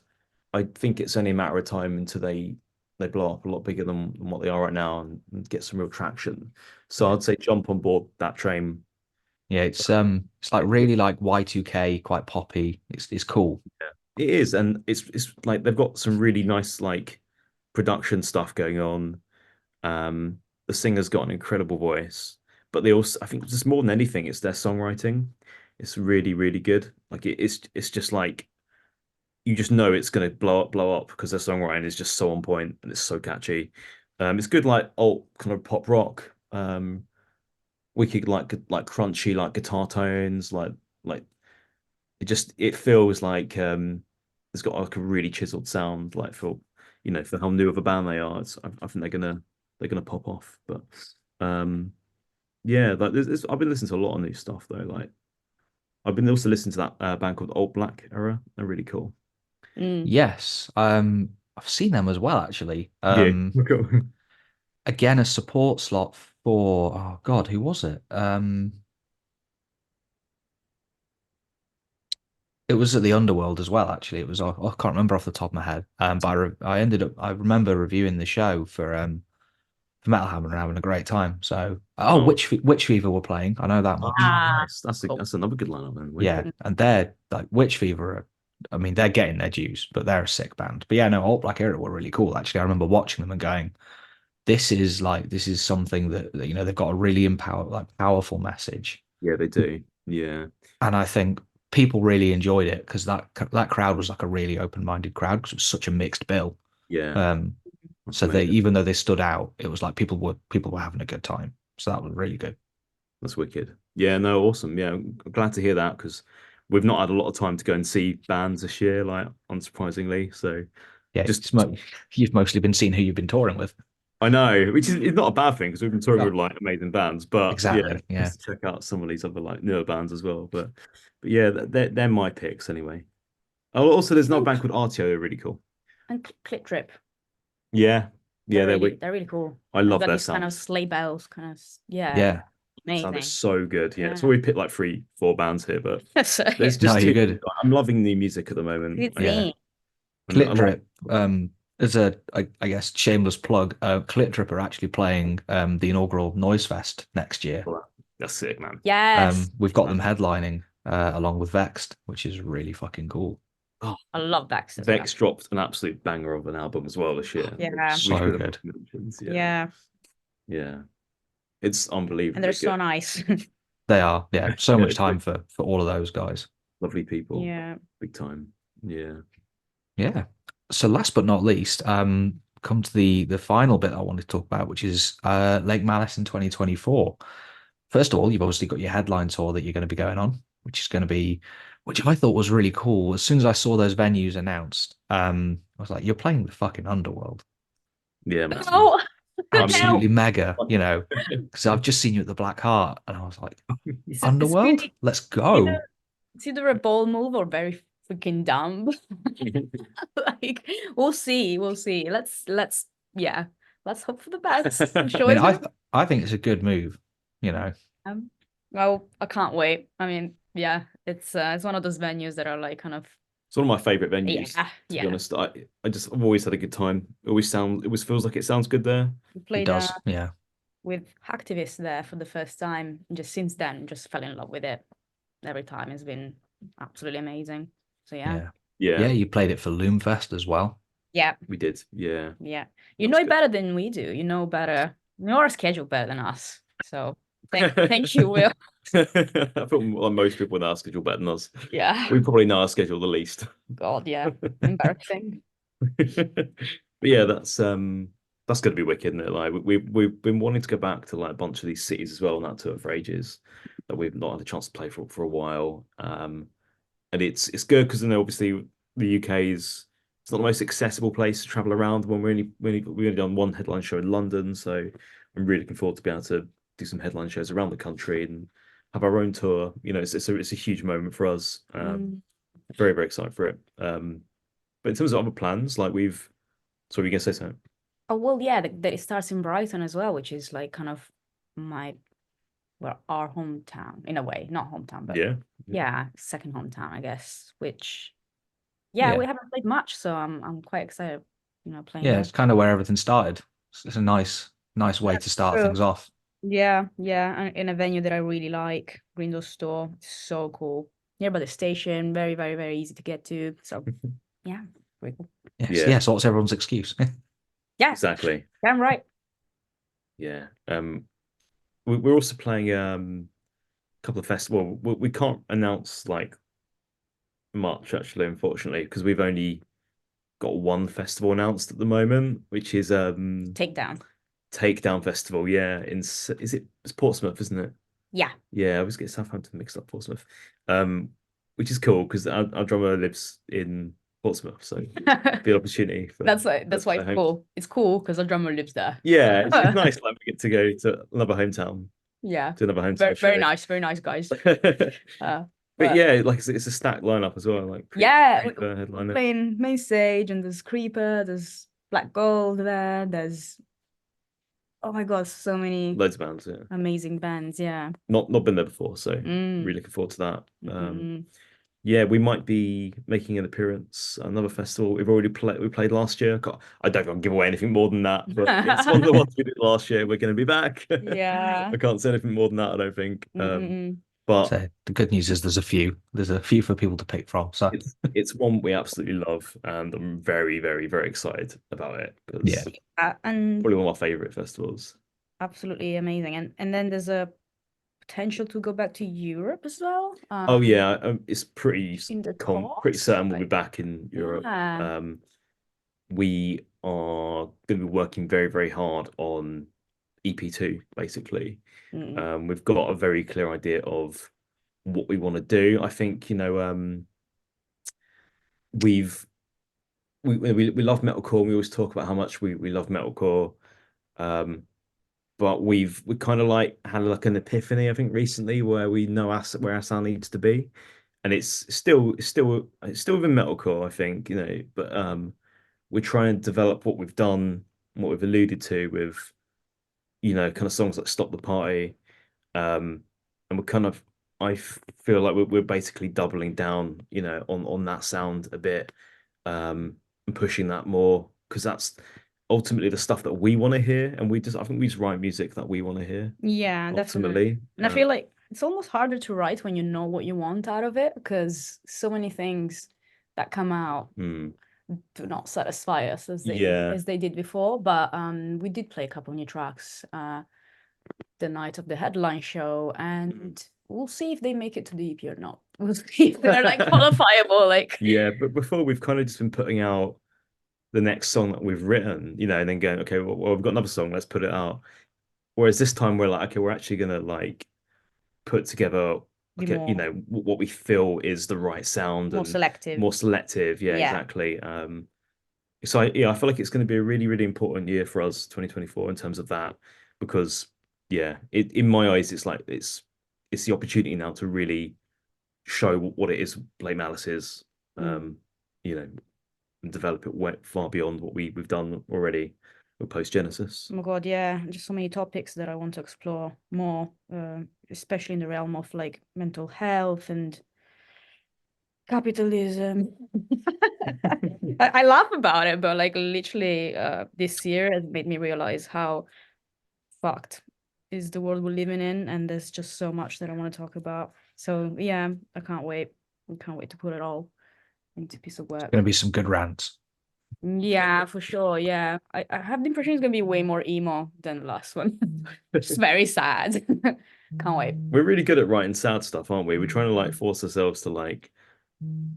C: I think it's only a matter of time until they blow up a lot bigger than what they are right now and get some real traction. So I'd say jump on board that train.
A: Yeah, it's like really like Y2K, quite poppy. It's cool.
C: It is, and it's like they've got some really nice like production stuff going on. The singer's got an incredible voice, but they also, I think, just more than anything, it's their songwriting. It's really, really good. Like it's just like you just know it's gonna blow up because their songwriting is just so on point and it's so catchy. It's good like alt kind of pop rock. Wicked like crunchy like guitar tones, like it feels like it's got like a really chiseled sound, like for how new of a band they are. I think they're gonna pop off. But yeah, like I've been listening to a lot of new stuff though. Like I've been also listening to that band called Old Black Era. They're really cool.
A: Yes, I've seen them as well actually.
C: Yeah, cool.
A: Again, a support slot for oh God, who was it? It was at the Underworld as well. Actually, it was I can't remember off the top of my head. But I remember reviewing the show for Metal Hammer and having a great time. So Witch Fever were playing. I know that much.
C: Nice.
D: Cool.
C: That's another good lineup then.
A: Yeah, and they're like Witch Fever. I mean, they're getting their dues, but they're a sick band. But yeah, no, Alt Black Era were really cool. Actually, I remember watching them and going, this is something that they've got a really powerful message.
C: Yeah, they do. Yeah.
A: And I think people really enjoyed it because that crowd was like a really open-minded crowd because it was such a mixed bill.
C: Yeah.
A: So they, even though they stood out, it was like people were having a good time. So that was really good.
C: That's wicked. Yeah, no, awesome. Yeah, I'm glad to hear that because we've not had a lot of time to go and see bands this year, like unsurprisingly. So
A: yeah, you've mostly been seeing who you've been touring with.
C: I know, which is it's not a bad thing because we've been touring with like amazing bands, but
A: exactly, yeah,
C: just check out some of these other like newer bands as well. But yeah, they're my picks anyway. Oh, also there's another band called RTO. They're really cool.
D: And Clip Trip.
C: Yeah,
D: they're really cool.
C: I love their
D: these
C: sound.
D: kind of sleigh bells, kind of
A: yeah.
D: Amazing.
C: Sound is so good. Yeah, so we picked like 3-4 bands here, but there's just
A: no, you're good.
C: I'm loving new music at the moment.
A: Yeah. Clip Trip. As I guess shameless plug, Clip Trip are actually playing the inaugural Noizze Fest next year.
C: That's sick, man.
D: Yes.
A: We've got them headlining along with Vexed, which is really fucking cool.
D: Oh, I love Vexed.
C: Vex dropped an absolute banger of an album as well this year.
D: Yeah,
A: so good.
C: Yeah. It's unbelievable.
D: And they're so nice.
A: They are. Yeah, so much time for all of those guys.
C: Lovely people.
D: Yeah,
C: big time. Yeah.
A: So last but not least, come to the final bit I want to talk about, which is Lake Malice in 2024. First of all, you've obviously got your headline tour that you're going to be going on, which I thought was really cool. As soon as I saw those venues announced, I was like, you're playing the fucking Underworld.
C: Yeah, man.
D: Oh,
A: absolutely mega, because I've just seen you at the Black Heart and I was like, Underworld, let's go.
D: It's either a bold move or very freaking dumb. Like we'll see. Let's hope for the best. I'm sure.
A: I think it's a good move,
D: Well, I can't wait. I mean, yeah, it's one of those venues that are like kind of.
C: It's one of my favorite venues. To be honest, I've always had a good time. It always feels like it sounds good there.
D: It
A: does,
D: with Hacktivist there for the first time, and just since then, just fell in love with it. Every time has been absolutely amazing. So yeah.
A: You played it for Loomfest as well.
D: Yeah,
C: we did. Yeah.
D: You know it better than we do. You know better. You know our schedule better than us. So thank you, Will.
C: I thought most people know our schedule better than us.
D: Yeah,
C: we probably know our schedule the least.
D: God, yeah, embarrassing.
C: But yeah, that's that's going to be wicked, isn't it? Like we've been wanting to go back to like a bunch of these cities as well on that tour for ages that we've not had a chance to play for a while. And it's good because then obviously the UK is it's not the most accessible place to travel around. When we only done one headline show in London, so I'm really looking forward to be able to do some headline shows around the country and have our own tour. You know, it's a huge moment for us. Very, very excited for it. But in terms of other plans, like so we can say something.
D: Oh, well, yeah, that it starts in Brighton as well, which is like kind of our hometown in a way, not hometown, but yeah, second hometown, I guess. Which, yeah, we haven't played much, so I'm quite excited, playing.
A: Yeah, it's kind of where everything started. It's a nice way to start things off.
D: Yeah, and in a venue that I really like, Grindle Store, it's so cool. Nearby the station, very, very, very easy to get to. So, yeah, very cool.
A: Yes, so what's everyone's excuse?
D: Yeah,
C: exactly.
D: Damn right.
C: Yeah. We're also playing a couple of festivals. We can't announce like much actually, unfortunately, because we've only got one festival announced at the moment, which is
D: Takedown
C: Festival. Yeah, it's Portsmouth, isn't it?
D: Yeah.
C: I always get Southampton mixed up, Portsmouth. Which is cool because our drummer lives in Portsmouth, so the opportunity.
D: That's why it's cool. It's cool because our drummer lives there.
C: Yeah, it's nice. Like we get to go to another hometown.
D: Yeah,
C: to another hometown.
D: Very nice, guys.
C: But yeah, like it's a stacked lineup as well. Like
D: we're playing Main Stage, and there's Creeper, there's Black Gold there, there's oh my god, so many
C: loads of bands,
D: amazing bands. Yeah,
C: not been there before, so really looking forward to that. Yeah, we might be making an appearance at another festival. We played last year. I don't want to give away anything more than that, but it's one of the ones we did last year. We're going to be back.
D: Yeah,
C: I can't say anything more than that, I don't think. But
A: so the good news is there's a few for people to pick from. So
C: it's one we absolutely love, and I'm very, very, very excited about it.
D: And
C: probably one of my favorite festivals.
D: Absolutely amazing, and then there's a potential to go back to Europe as well.
C: It's pretty certain we'll be back in Europe. We are going to be working very, very hard on EP2, basically. We've got a very clear idea of what we want to do. I think, we love metalcore, and we always talk about how much we love metalcore. But we kind of like had like an epiphany, I think, recently where we know where our sound needs to be, and it's still within metalcore, I think, but we're trying to develop what we've done, what we've alluded to with, kind of songs like Stop the Party, and we're kind of, I feel like we're basically doubling down, on that sound a bit, and pushing that more because that's ultimately the stuff that we want to hear, and I think we just write music that we want to hear.
D: Yeah,
C: ultimately.
D: Definitely. And I feel like it's almost harder to write when you know what you want out of it, because so many things that come out do not satisfy us as they did before. But we did play a couple of new tracks the night of the headline show, and we'll see if they make it to the EP or not. We'll see if they're like qualifiable.
C: But before, we've kind of just been putting out the next song that we've written, and then going, okay, well, we've got another song, let's put it out. Whereas this time we're like, okay, we're actually gonna like put together like what we feel is the right sound,
D: more
C: selective. Yeah, exactly. So I feel like it's going to be a really, really important year for us, 2024, in terms of that, because in my eyes, it's like it's the opportunity now to really show what it is Blake Malice is, and develop it far beyond what we've done already with Post Genesis.
D: Oh my god, yeah, just so many topics that I want to explore more, especially in the realm of like mental health and capitalism. I laugh about it, but like literally this year has made me realize how fucked is the world we're living in, and there's just so much that I want to talk about. So yeah, I can't wait to put it all into a piece of work.
A: It's going to be some good rants.
D: Yeah, for sure. Yeah, I have the impression it's going to be way more emo than the last one. It's very sad. Can't wait.
C: We're really good at writing sad stuff, aren't we? We're trying to like force ourselves to like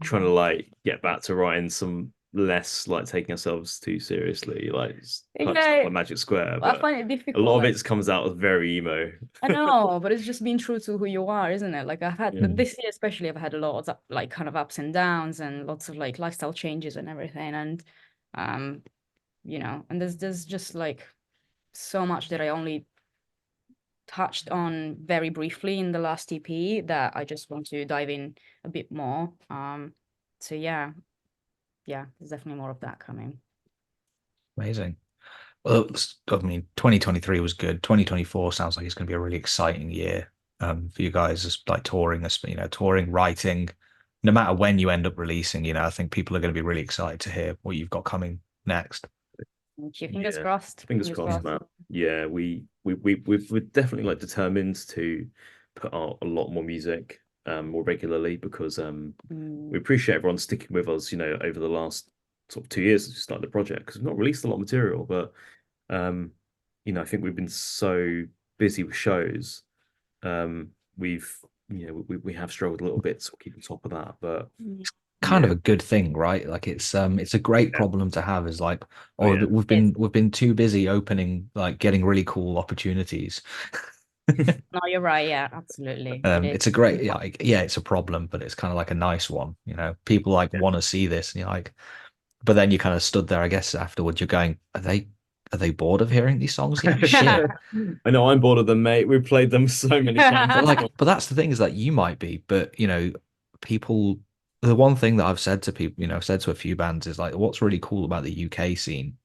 C: trying to like get back to writing some less like taking ourselves too seriously, like
D: Yeah.
C: like Magic Square.
D: I
C: But
D: find it
C: a
D: difficult.
C: lot of
D: like,
C: it comes out as very emo.
D: I know, but it's just being true to who you are, isn't it? Like I've had
C: Yeah.
D: this year, especially, I've had a lot of like kind of ups and downs and lots of like lifestyle changes and everything. And you know, and there's just like so much that I only touched on very briefly in the last EP that I just want to dive in a bit more. So yeah, there's definitely more of that coming.
A: Amazing. Well, I mean, 2023 was good. 2024 sounds like it's going to be a really exciting year for you guys, as like touring, you know, touring, writing. No matter when you end up releasing, you know, I think people are going to be really excited to hear what you've got coming next.
D: Thank you. Fingers
C: Yeah.
D: crossed.
C: Fingers crossed, man. Yeah, we're definitely like determined to put out a lot more music more regularly, because we appreciate everyone sticking with us, you know, over the last sort of 2 years since we started the project, because we've not released a lot of material, but you know, I think we've been so busy with shows. We've, you know, we have struggled a little bit to keep on top of that, but
A: Kind of a good thing, right? Like it's a great problem to have, is like,
C: Oh, yeah.
A: we've been too busy opening, like getting really cool opportunities.
D: No, you're right. Yeah, absolutely.
A: It's a great, yeah, it's a problem, but it's kind of like a nice one, you know. People like want to see this, and you're like, but then you kind of stood there, I guess, afterwards, you're going, are they bored of hearing these songs? Yeah, shit.
C: I know, I'm bored of them, mate. We've played them so many times.
A: But that's the thing, is that you might be, but you know, people. The one thing that I've said to people, you know, I've said to a few bands, is like, what's really cool about the UK scene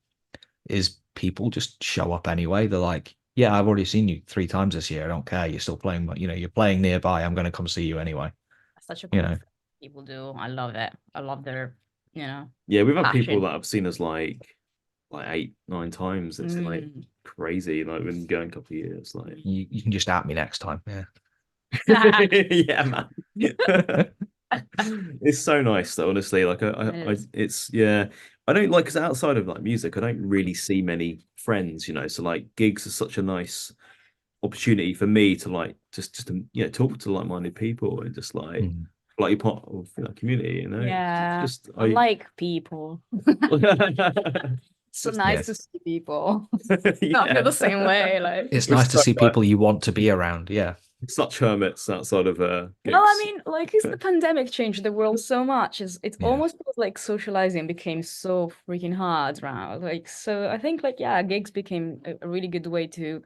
A: is people just show up anyway. They're like, yeah, I've already seen you 3 times this year. I don't care. You're still playing, you know, you're playing nearby. I'm going to come see you anyway.
D: That's such a
A: You
D: cool
A: know,
D: thing people do. I love it. I love their, you know.
C: Yeah, we've had
D: passion.
C: people that have seen us like 8, 9 times. It's like crazy. Like we've been going a couple of years. Like
A: you can just at me next time. Yeah.
C: yeah, man. It's so nice though, honestly. Like it's yeah. I don't like, because outside of like music, I don't really see many friends, you know. So like gigs are such a nice opportunity for me to like just to, you know, talk to like-minded people and just like you're part of, you know, community, you know.
D: Yeah,
C: Just
D: I like people. So nice to see people. I feel the same way. Like
A: it's nice to see people you want to be around. Yeah.
C: Such hermits outside of
D: well, I mean, like, because the pandemic changed the world so much. It's almost like socializing became so freaking hard now. Like, so I think, like, yeah, gigs became a really good way to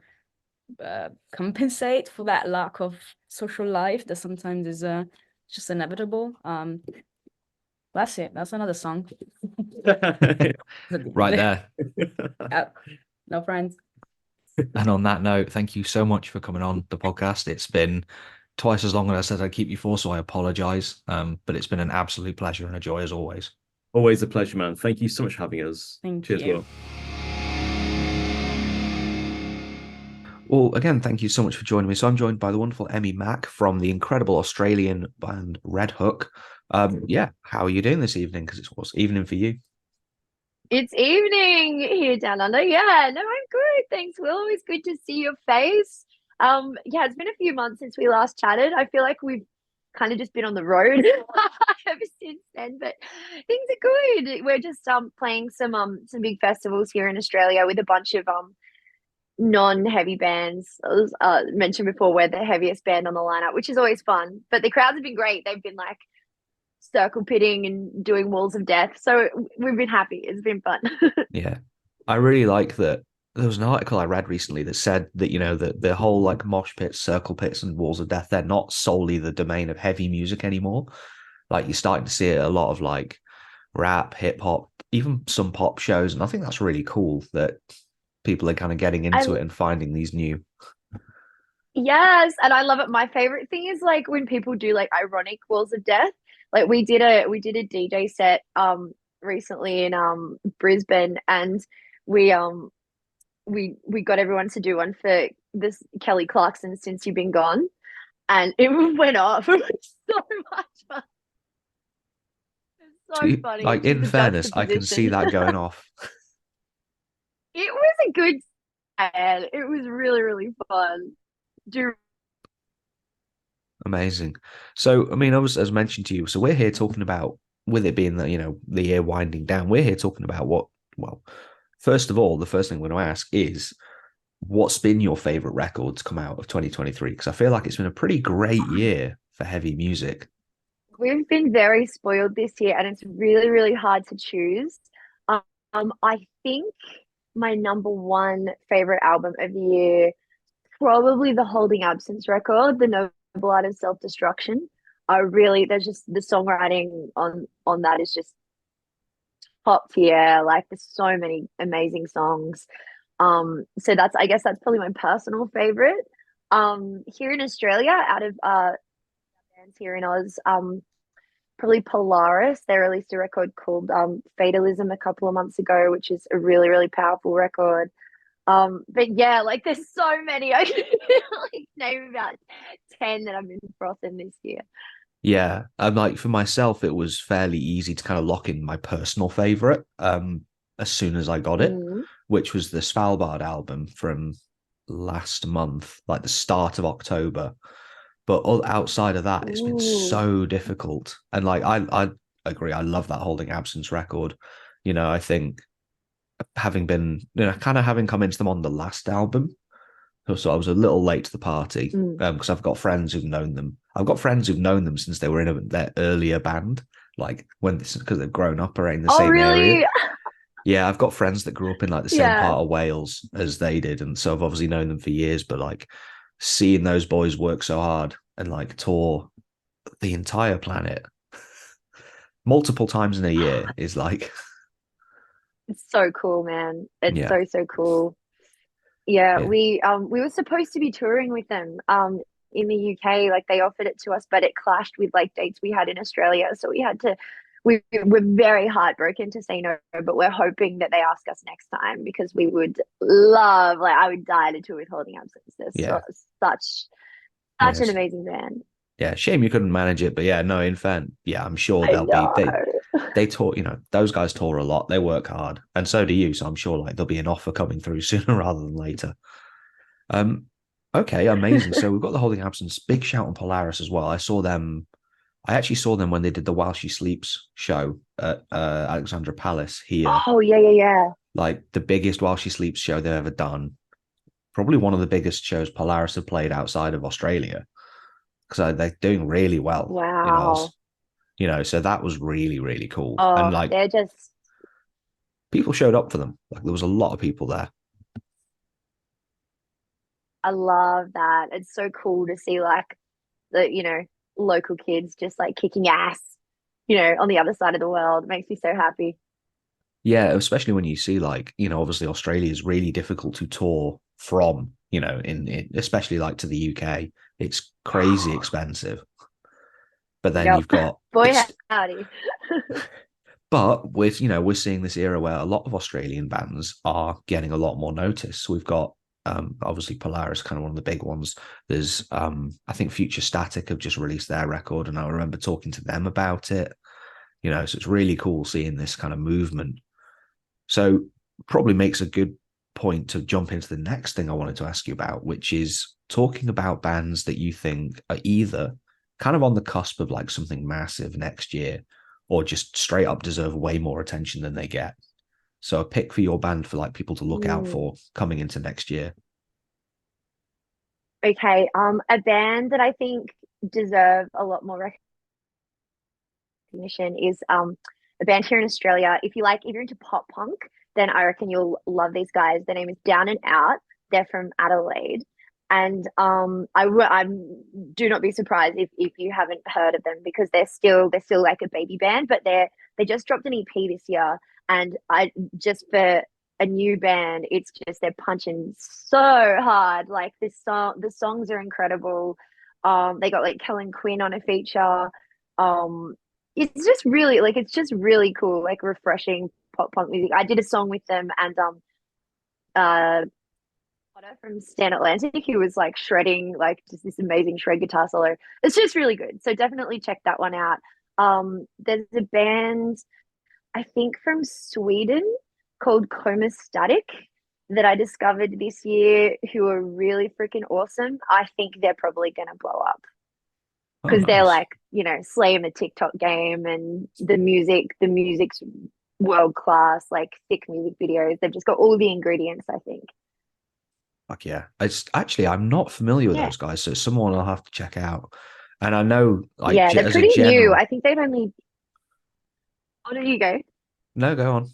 D: compensate for that lack of social life that sometimes is just inevitable. That's it. That's another song.
A: Right there.
D: No friends.
A: And on that note, thank you so much for coming on the podcast. It's been twice as long as I said I'd keep you for, so I apologize. But it's been an absolute pleasure and a joy as always.
C: Always a pleasure, man. Thank you so much for having us.
D: Cheers,
C: Will.
A: Well, again, thank you so much for joining me. So I'm joined by the wonderful Emmy Mack from the incredible Australian band RedHook. Yeah, how are you doing this evening? Because it's evening for you.
E: It's evening here down under. Yeah, no, I'm good. Thanks, Will. Always good to see your face. Yeah, it's been a few months since we last chatted. I feel like we've kind of just been on the road ever since then, but things are good. We're just playing some big festivals here in Australia with a bunch of non-heavy bands. I was mentioned before, we're the heaviest band on the lineup, which is always fun. But the crowds have been great. They've been like circle pitting and doing walls of death. So we've been happy. It's been fun.
A: Yeah. I really like that. There was an article I read recently that said that, you know, that the whole like mosh pits, circle pits, and walls of death, they're not solely the domain of heavy music anymore. Like you're starting to see it a lot of like rap, hip hop, even some pop shows. And I think that's really cool that people are kind of getting into it and finding these new.
E: Yes, and I love it. My favorite thing is like when people do like ironic walls of death. Like we did a DJ set recently in Brisbane, and we got everyone to do one for this Kelly Clarkson Since You've Been Gone, and it went off. It was so much fun. It's so funny.
A: Like in fairness, I can see that going off.
E: It was a good set. It was really, really fun.
A: Amazing. So, I mean, I was, as mentioned to you, so we're here talking about with it being the year winding down, we're here talking about well, first of all, the first thing we're going to ask is what's been your favorite record to come out of 2023? Because I feel like it's been a pretty great year for heavy music.
E: We've been very spoiled this year, and it's really, really hard to choose. I think my number one favorite album of the year, probably the Holding Absence record, The Noble Art of Self-Destruction. There's just the songwriting on that is just top tier. Like, there's so many amazing songs. So I guess that's probably my personal favorite. Here in Australia, out of bands here in Oz, probably Polaris. They released a record called Fatalism a couple of months ago, which is a really, really powerful record. But yeah, like, there's so many. I could like name about 10 that I've been frothing this year.
A: Yeah, like for myself, it was fairly easy to kind of lock in my personal favorite as soon as I got it, which was the Svalbard album from last month, like the start of October. But outside of that, it's been so difficult. And like I agree, I love that Holding Absence record. I think having been, having come into them on the last album, so I was a little late to the party because I've got friends who've known them. I've got friends who've known them since they were in their earlier band, like because they've grown up around the same area. Yeah, I've got friends that grew up in like the same part of Wales as they did, and so I've obviously known them for years. But like seeing those boys work so hard and like tour the entire planet multiple times in a year is like,
E: it's so cool, man. It's so cool.
A: Yeah.
E: We were supposed to be touring with them in the UK. Like, they offered it to us, but it clashed with like dates we had in Australia, so we were very heartbroken to say no, but we're hoping that they ask us next time, because we would love, like, I would die to tour with Holding Absence. They're such an amazing band.
A: Yeah, shame you couldn't manage it, but yeah, no, in fact, yeah, I'm sure they tour, those guys tour a lot, they work hard, and so do you, so I'm sure like there'll be an offer coming through sooner rather than later. Okay, amazing. So we've got the Holding Absence, big shout on Polaris as well. I actually saw them when they did the While She Sleeps show at Alexandra Palace here.
E: Oh, yeah.
A: Like the biggest While She Sleeps show they've ever done. Probably one of the biggest shows Polaris have played outside of Australia, because they're doing really well.
E: Wow.
A: So that was really, really cool.
E: Oh,
A: and like
E: they're just,
A: people showed up for them. Like there was a lot of people there.
E: I love that. It's so cool to see like the local kids just like kicking ass, on the other side of the world. It makes me so happy.
A: Yeah, especially when you see like, obviously Australia is really difficult to tour from, in especially like to the UK. It's crazy expensive. But then you've got
E: boy howdy.
A: But we're seeing this era where a lot of Australian bands are getting a lot more notice. So we've got obviously Polaris, kind of one of the big ones. There's I think Future Static have just released their record, and I remember talking to them about it. So it's really cool seeing this kind of movement. So probably makes a good point to jump into the next thing I wanted to ask you about, which is talking about bands that you think are either kind of on the cusp of like something massive next year, or just straight up deserve way more attention than they get. So a pick for your band for like people to look out for coming into next year.
E: Okay, a band that I think deserve a lot more recognition is a band here in Australia. If you're into pop punk, then I reckon you'll love these guys. Their name is Down and Out. They're from Adelaide. And I do not be surprised if you haven't heard of them, because they're still like a baby band, but they just dropped an EP this year, and for a new band, it's just they're punching so hard. Like the songs are incredible. They got like Kellen Quinn on a feature. It's just really cool, like refreshing pop punk music. I did a song with them, and from Stan Atlantic, who was like shredding, like just this amazing shred guitar solo. It's just really good. So definitely check that one out. There's a band, I think from Sweden, called Coma Static that I discovered this year, who are really freaking awesome. I think they're probably going to blow up.
A: Oh,
E: because they're
A: nice.
E: like, you know, slaying the TikTok game, and the music's world class, like thick music videos. They've just got all the ingredients, I think.
A: Fuck yeah. I'm not familiar with
E: Yeah.
A: those guys, so it's someone I'll have to check out. And I know, like,
E: Yeah, they're
A: as a
E: pretty new.
A: general.
E: I think they've only. Oh, there you go.
A: No, go on.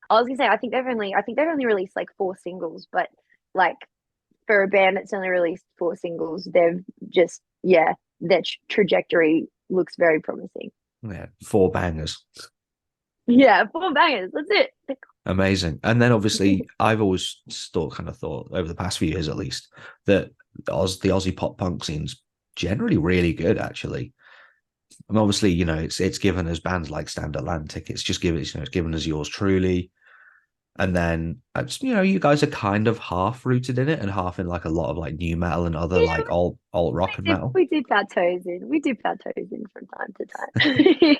E: I was gonna say, I think they've only released like 4 singles, but like for a band that's only released 4 singles, they've just, yeah, their trajectory looks very promising.
A: Yeah, 4 bangers.
E: Yeah, 4 bangers. That's it.
A: Amazing. And then obviously, I've always thought over the past few years at least that the Aussie pop punk scene's generally really good, actually. And obviously, you know, it's given us bands like Stand Atlantic. It's just given, you know, it's given us Yours Truly. And then, you know, you guys are kind of half rooted in it and half in like a lot of like new metal and other
E: Yeah,
A: like alt rock and metal.
E: we dip our toes in. We dip our toes in from time to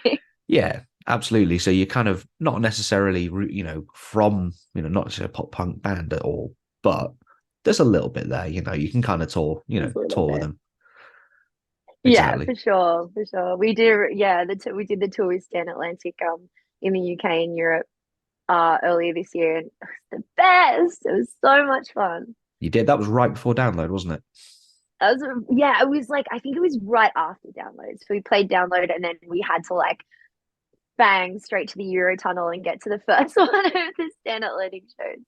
E: time.
A: Yeah, absolutely. So you're kind of not necessarily, you know, from, you know, not necessarily a pop punk band at all, but there's a little bit there, you know, you can kind of tour, you know, tour with them.
E: Yeah,
A: Exactly.
E: for sure, for sure. We did, yeah, we did the tour with Stan Atlantic in the UK and Europe earlier this year, and it was the best. It was so much fun.
A: You did. That was right before Download, wasn't it?
E: Yeah, it was like, I think it was right after Download. So we played Download, and then we had to like bang straight to the Eurotunnel and get to the first one of the Stan Atlantic shows.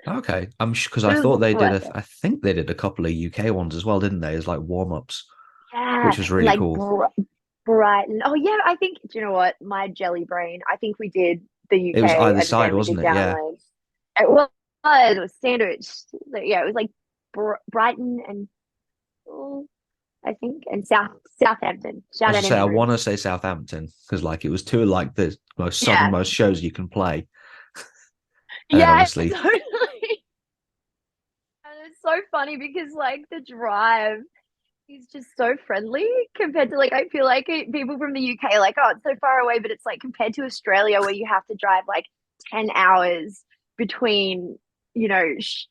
A: Okay. I'm because
E: It
A: I thought
E: was
A: they did
E: worth it.
A: I think they did a couple of UK ones as well, didn't they? As like warm-ups,
E: Yeah,
A: which was really
E: like
A: cool.
E: Brighton. Oh yeah, I think, do you know what? My jelly brain. I think we did the
A: It was
E: UK
A: either
E: and
A: side,
E: then we did
A: wasn't it? Yeah.
E: Download. It was sandwiched. So, yeah, it was like Brighton and I think, and Southampton.
A: I
E: Shout
A: was
E: out
A: to say,
E: Emmy
A: I
E: Room.
A: want to say Southampton because like it was two of like the most
E: Yeah,
A: southernmost shows you can play. And then
E: yeah,
A: obviously,
E: totally. And it's so funny because like the drive is just so friendly compared to, like, I feel like people from the UK are like, oh, it's so far away, but it's like compared to Australia where you have to drive like 10 hours between, you know,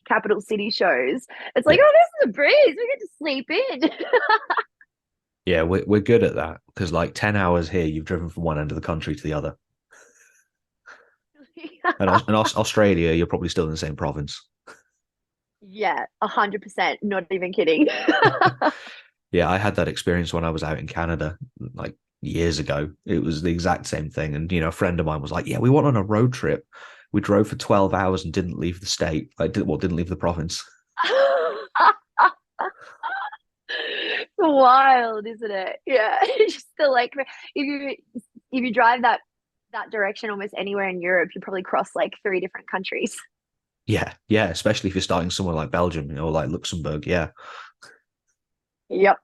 E: capital city shows. It's like,
A: yeah,
E: oh, this is a breeze. We get to sleep in.
A: yeah, we're good at that because like 10 hours here, you've driven from one end of the country to the other. And Australia, you're probably still in the same province.
E: Yeah, 100%. Not even kidding.
A: Yeah, I had that experience when I was out in Canada like years ago. It was the exact same thing. And, you know, a friend of mine was like, yeah, we went on a road trip. We drove for 12 hours and didn't leave the state. Didn't leave the province.
E: It's wild, isn't it? Yeah. Just the, like, if you drive that direction almost anywhere in Europe, you probably cross like 3 different countries.
A: Yeah, yeah, especially if you're starting somewhere like Belgium, you know, like Luxembourg. Yeah.
E: Yep.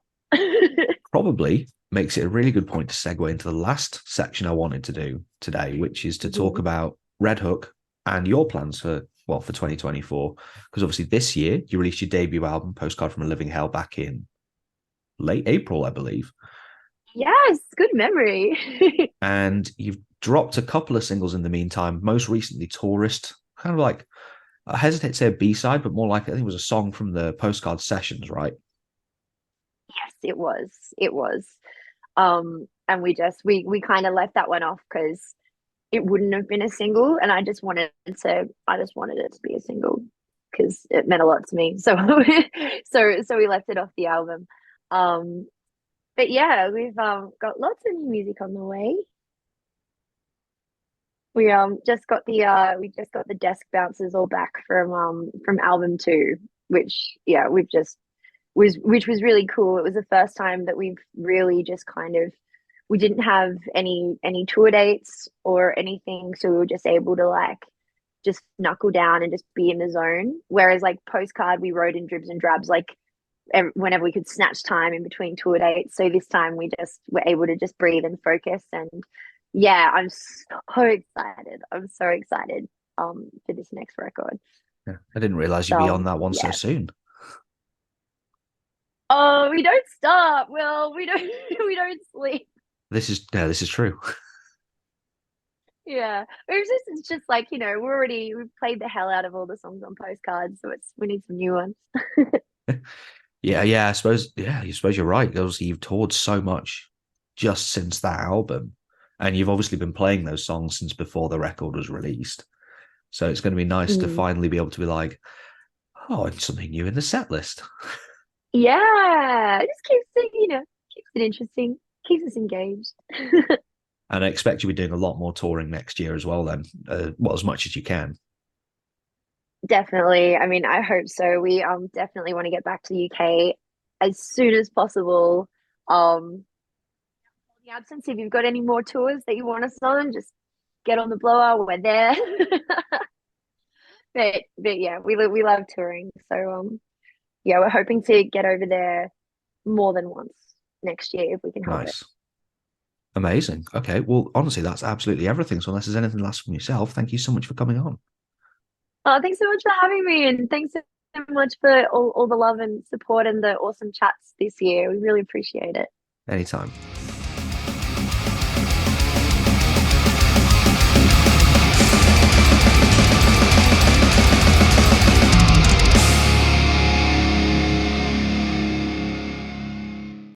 A: Probably makes it a really good point to segue into the last section I wanted to do today, which is to talk about RedHook and your plans for 2024. Because obviously this year you released your debut album, Postcard from a Living Hell, back in late April, I believe.
E: Yes, good memory.
A: And you've dropped a couple of singles in the meantime, most recently Tourist, kind of like, I hesitate to say a B-side, but more like, I think it was a song from the Postcard sessions, right?
E: Yes, it was. It was. And we kind of left that one off because it wouldn't have been a single, and I just wanted it to be a single because it meant a lot to me. So so we left it off the album. But yeah, we've got lots of new music on the way. We just got the desk bouncers all back from album 2, which, yeah, which was really cool. It was the first time that we've really just kind of, we didn't have any tour dates or anything, so we were just able to like just knuckle down and just be in the zone. Whereas like Postcard, we wrote in dribs and drabs, like whenever we could snatch time in between tour dates. So this time we just were able to just breathe and focus. And yeah, I'm so excited. I'm so excited for this next record.
A: Yeah. I didn't realize you'd be on that one so soon.
E: Oh, we don't stop. Well, we don't we don't sleep.
A: This is true.
E: Yeah, it's just like, you know, we've played the hell out of all the songs on Postcards, so we need some new ones.
A: Yeah, I suppose. Yeah, I suppose you're right. Obviously, you've toured so much just since that album, and you've obviously been playing those songs since before the record was released. So it's going to be nice to
E: Mm.
A: finally be able to be like, oh, it's something new in the set list.
E: Yeah, it just keeps it, keeps it interesting, keeps us engaged.
A: And I expect you'll be doing a lot more touring next year as well. Then, well, as much as you can.
E: Definitely. I mean, I hope so. We definitely want to get back to the UK as soon as possible. The absence, if you've got any more tours that you want us on, just get on the blower. We're there. But yeah, we love touring. So yeah, we're hoping to get over there more than once next year if we can help it.
A: Nice. Amazing. Okay. Well, honestly, that's absolutely everything. So unless there's anything last from yourself, thank you so much for coming on.
E: Oh, thanks so much for having me, and thanks so much for all the love and support and the awesome chats this year. We really appreciate it.
A: Anytime.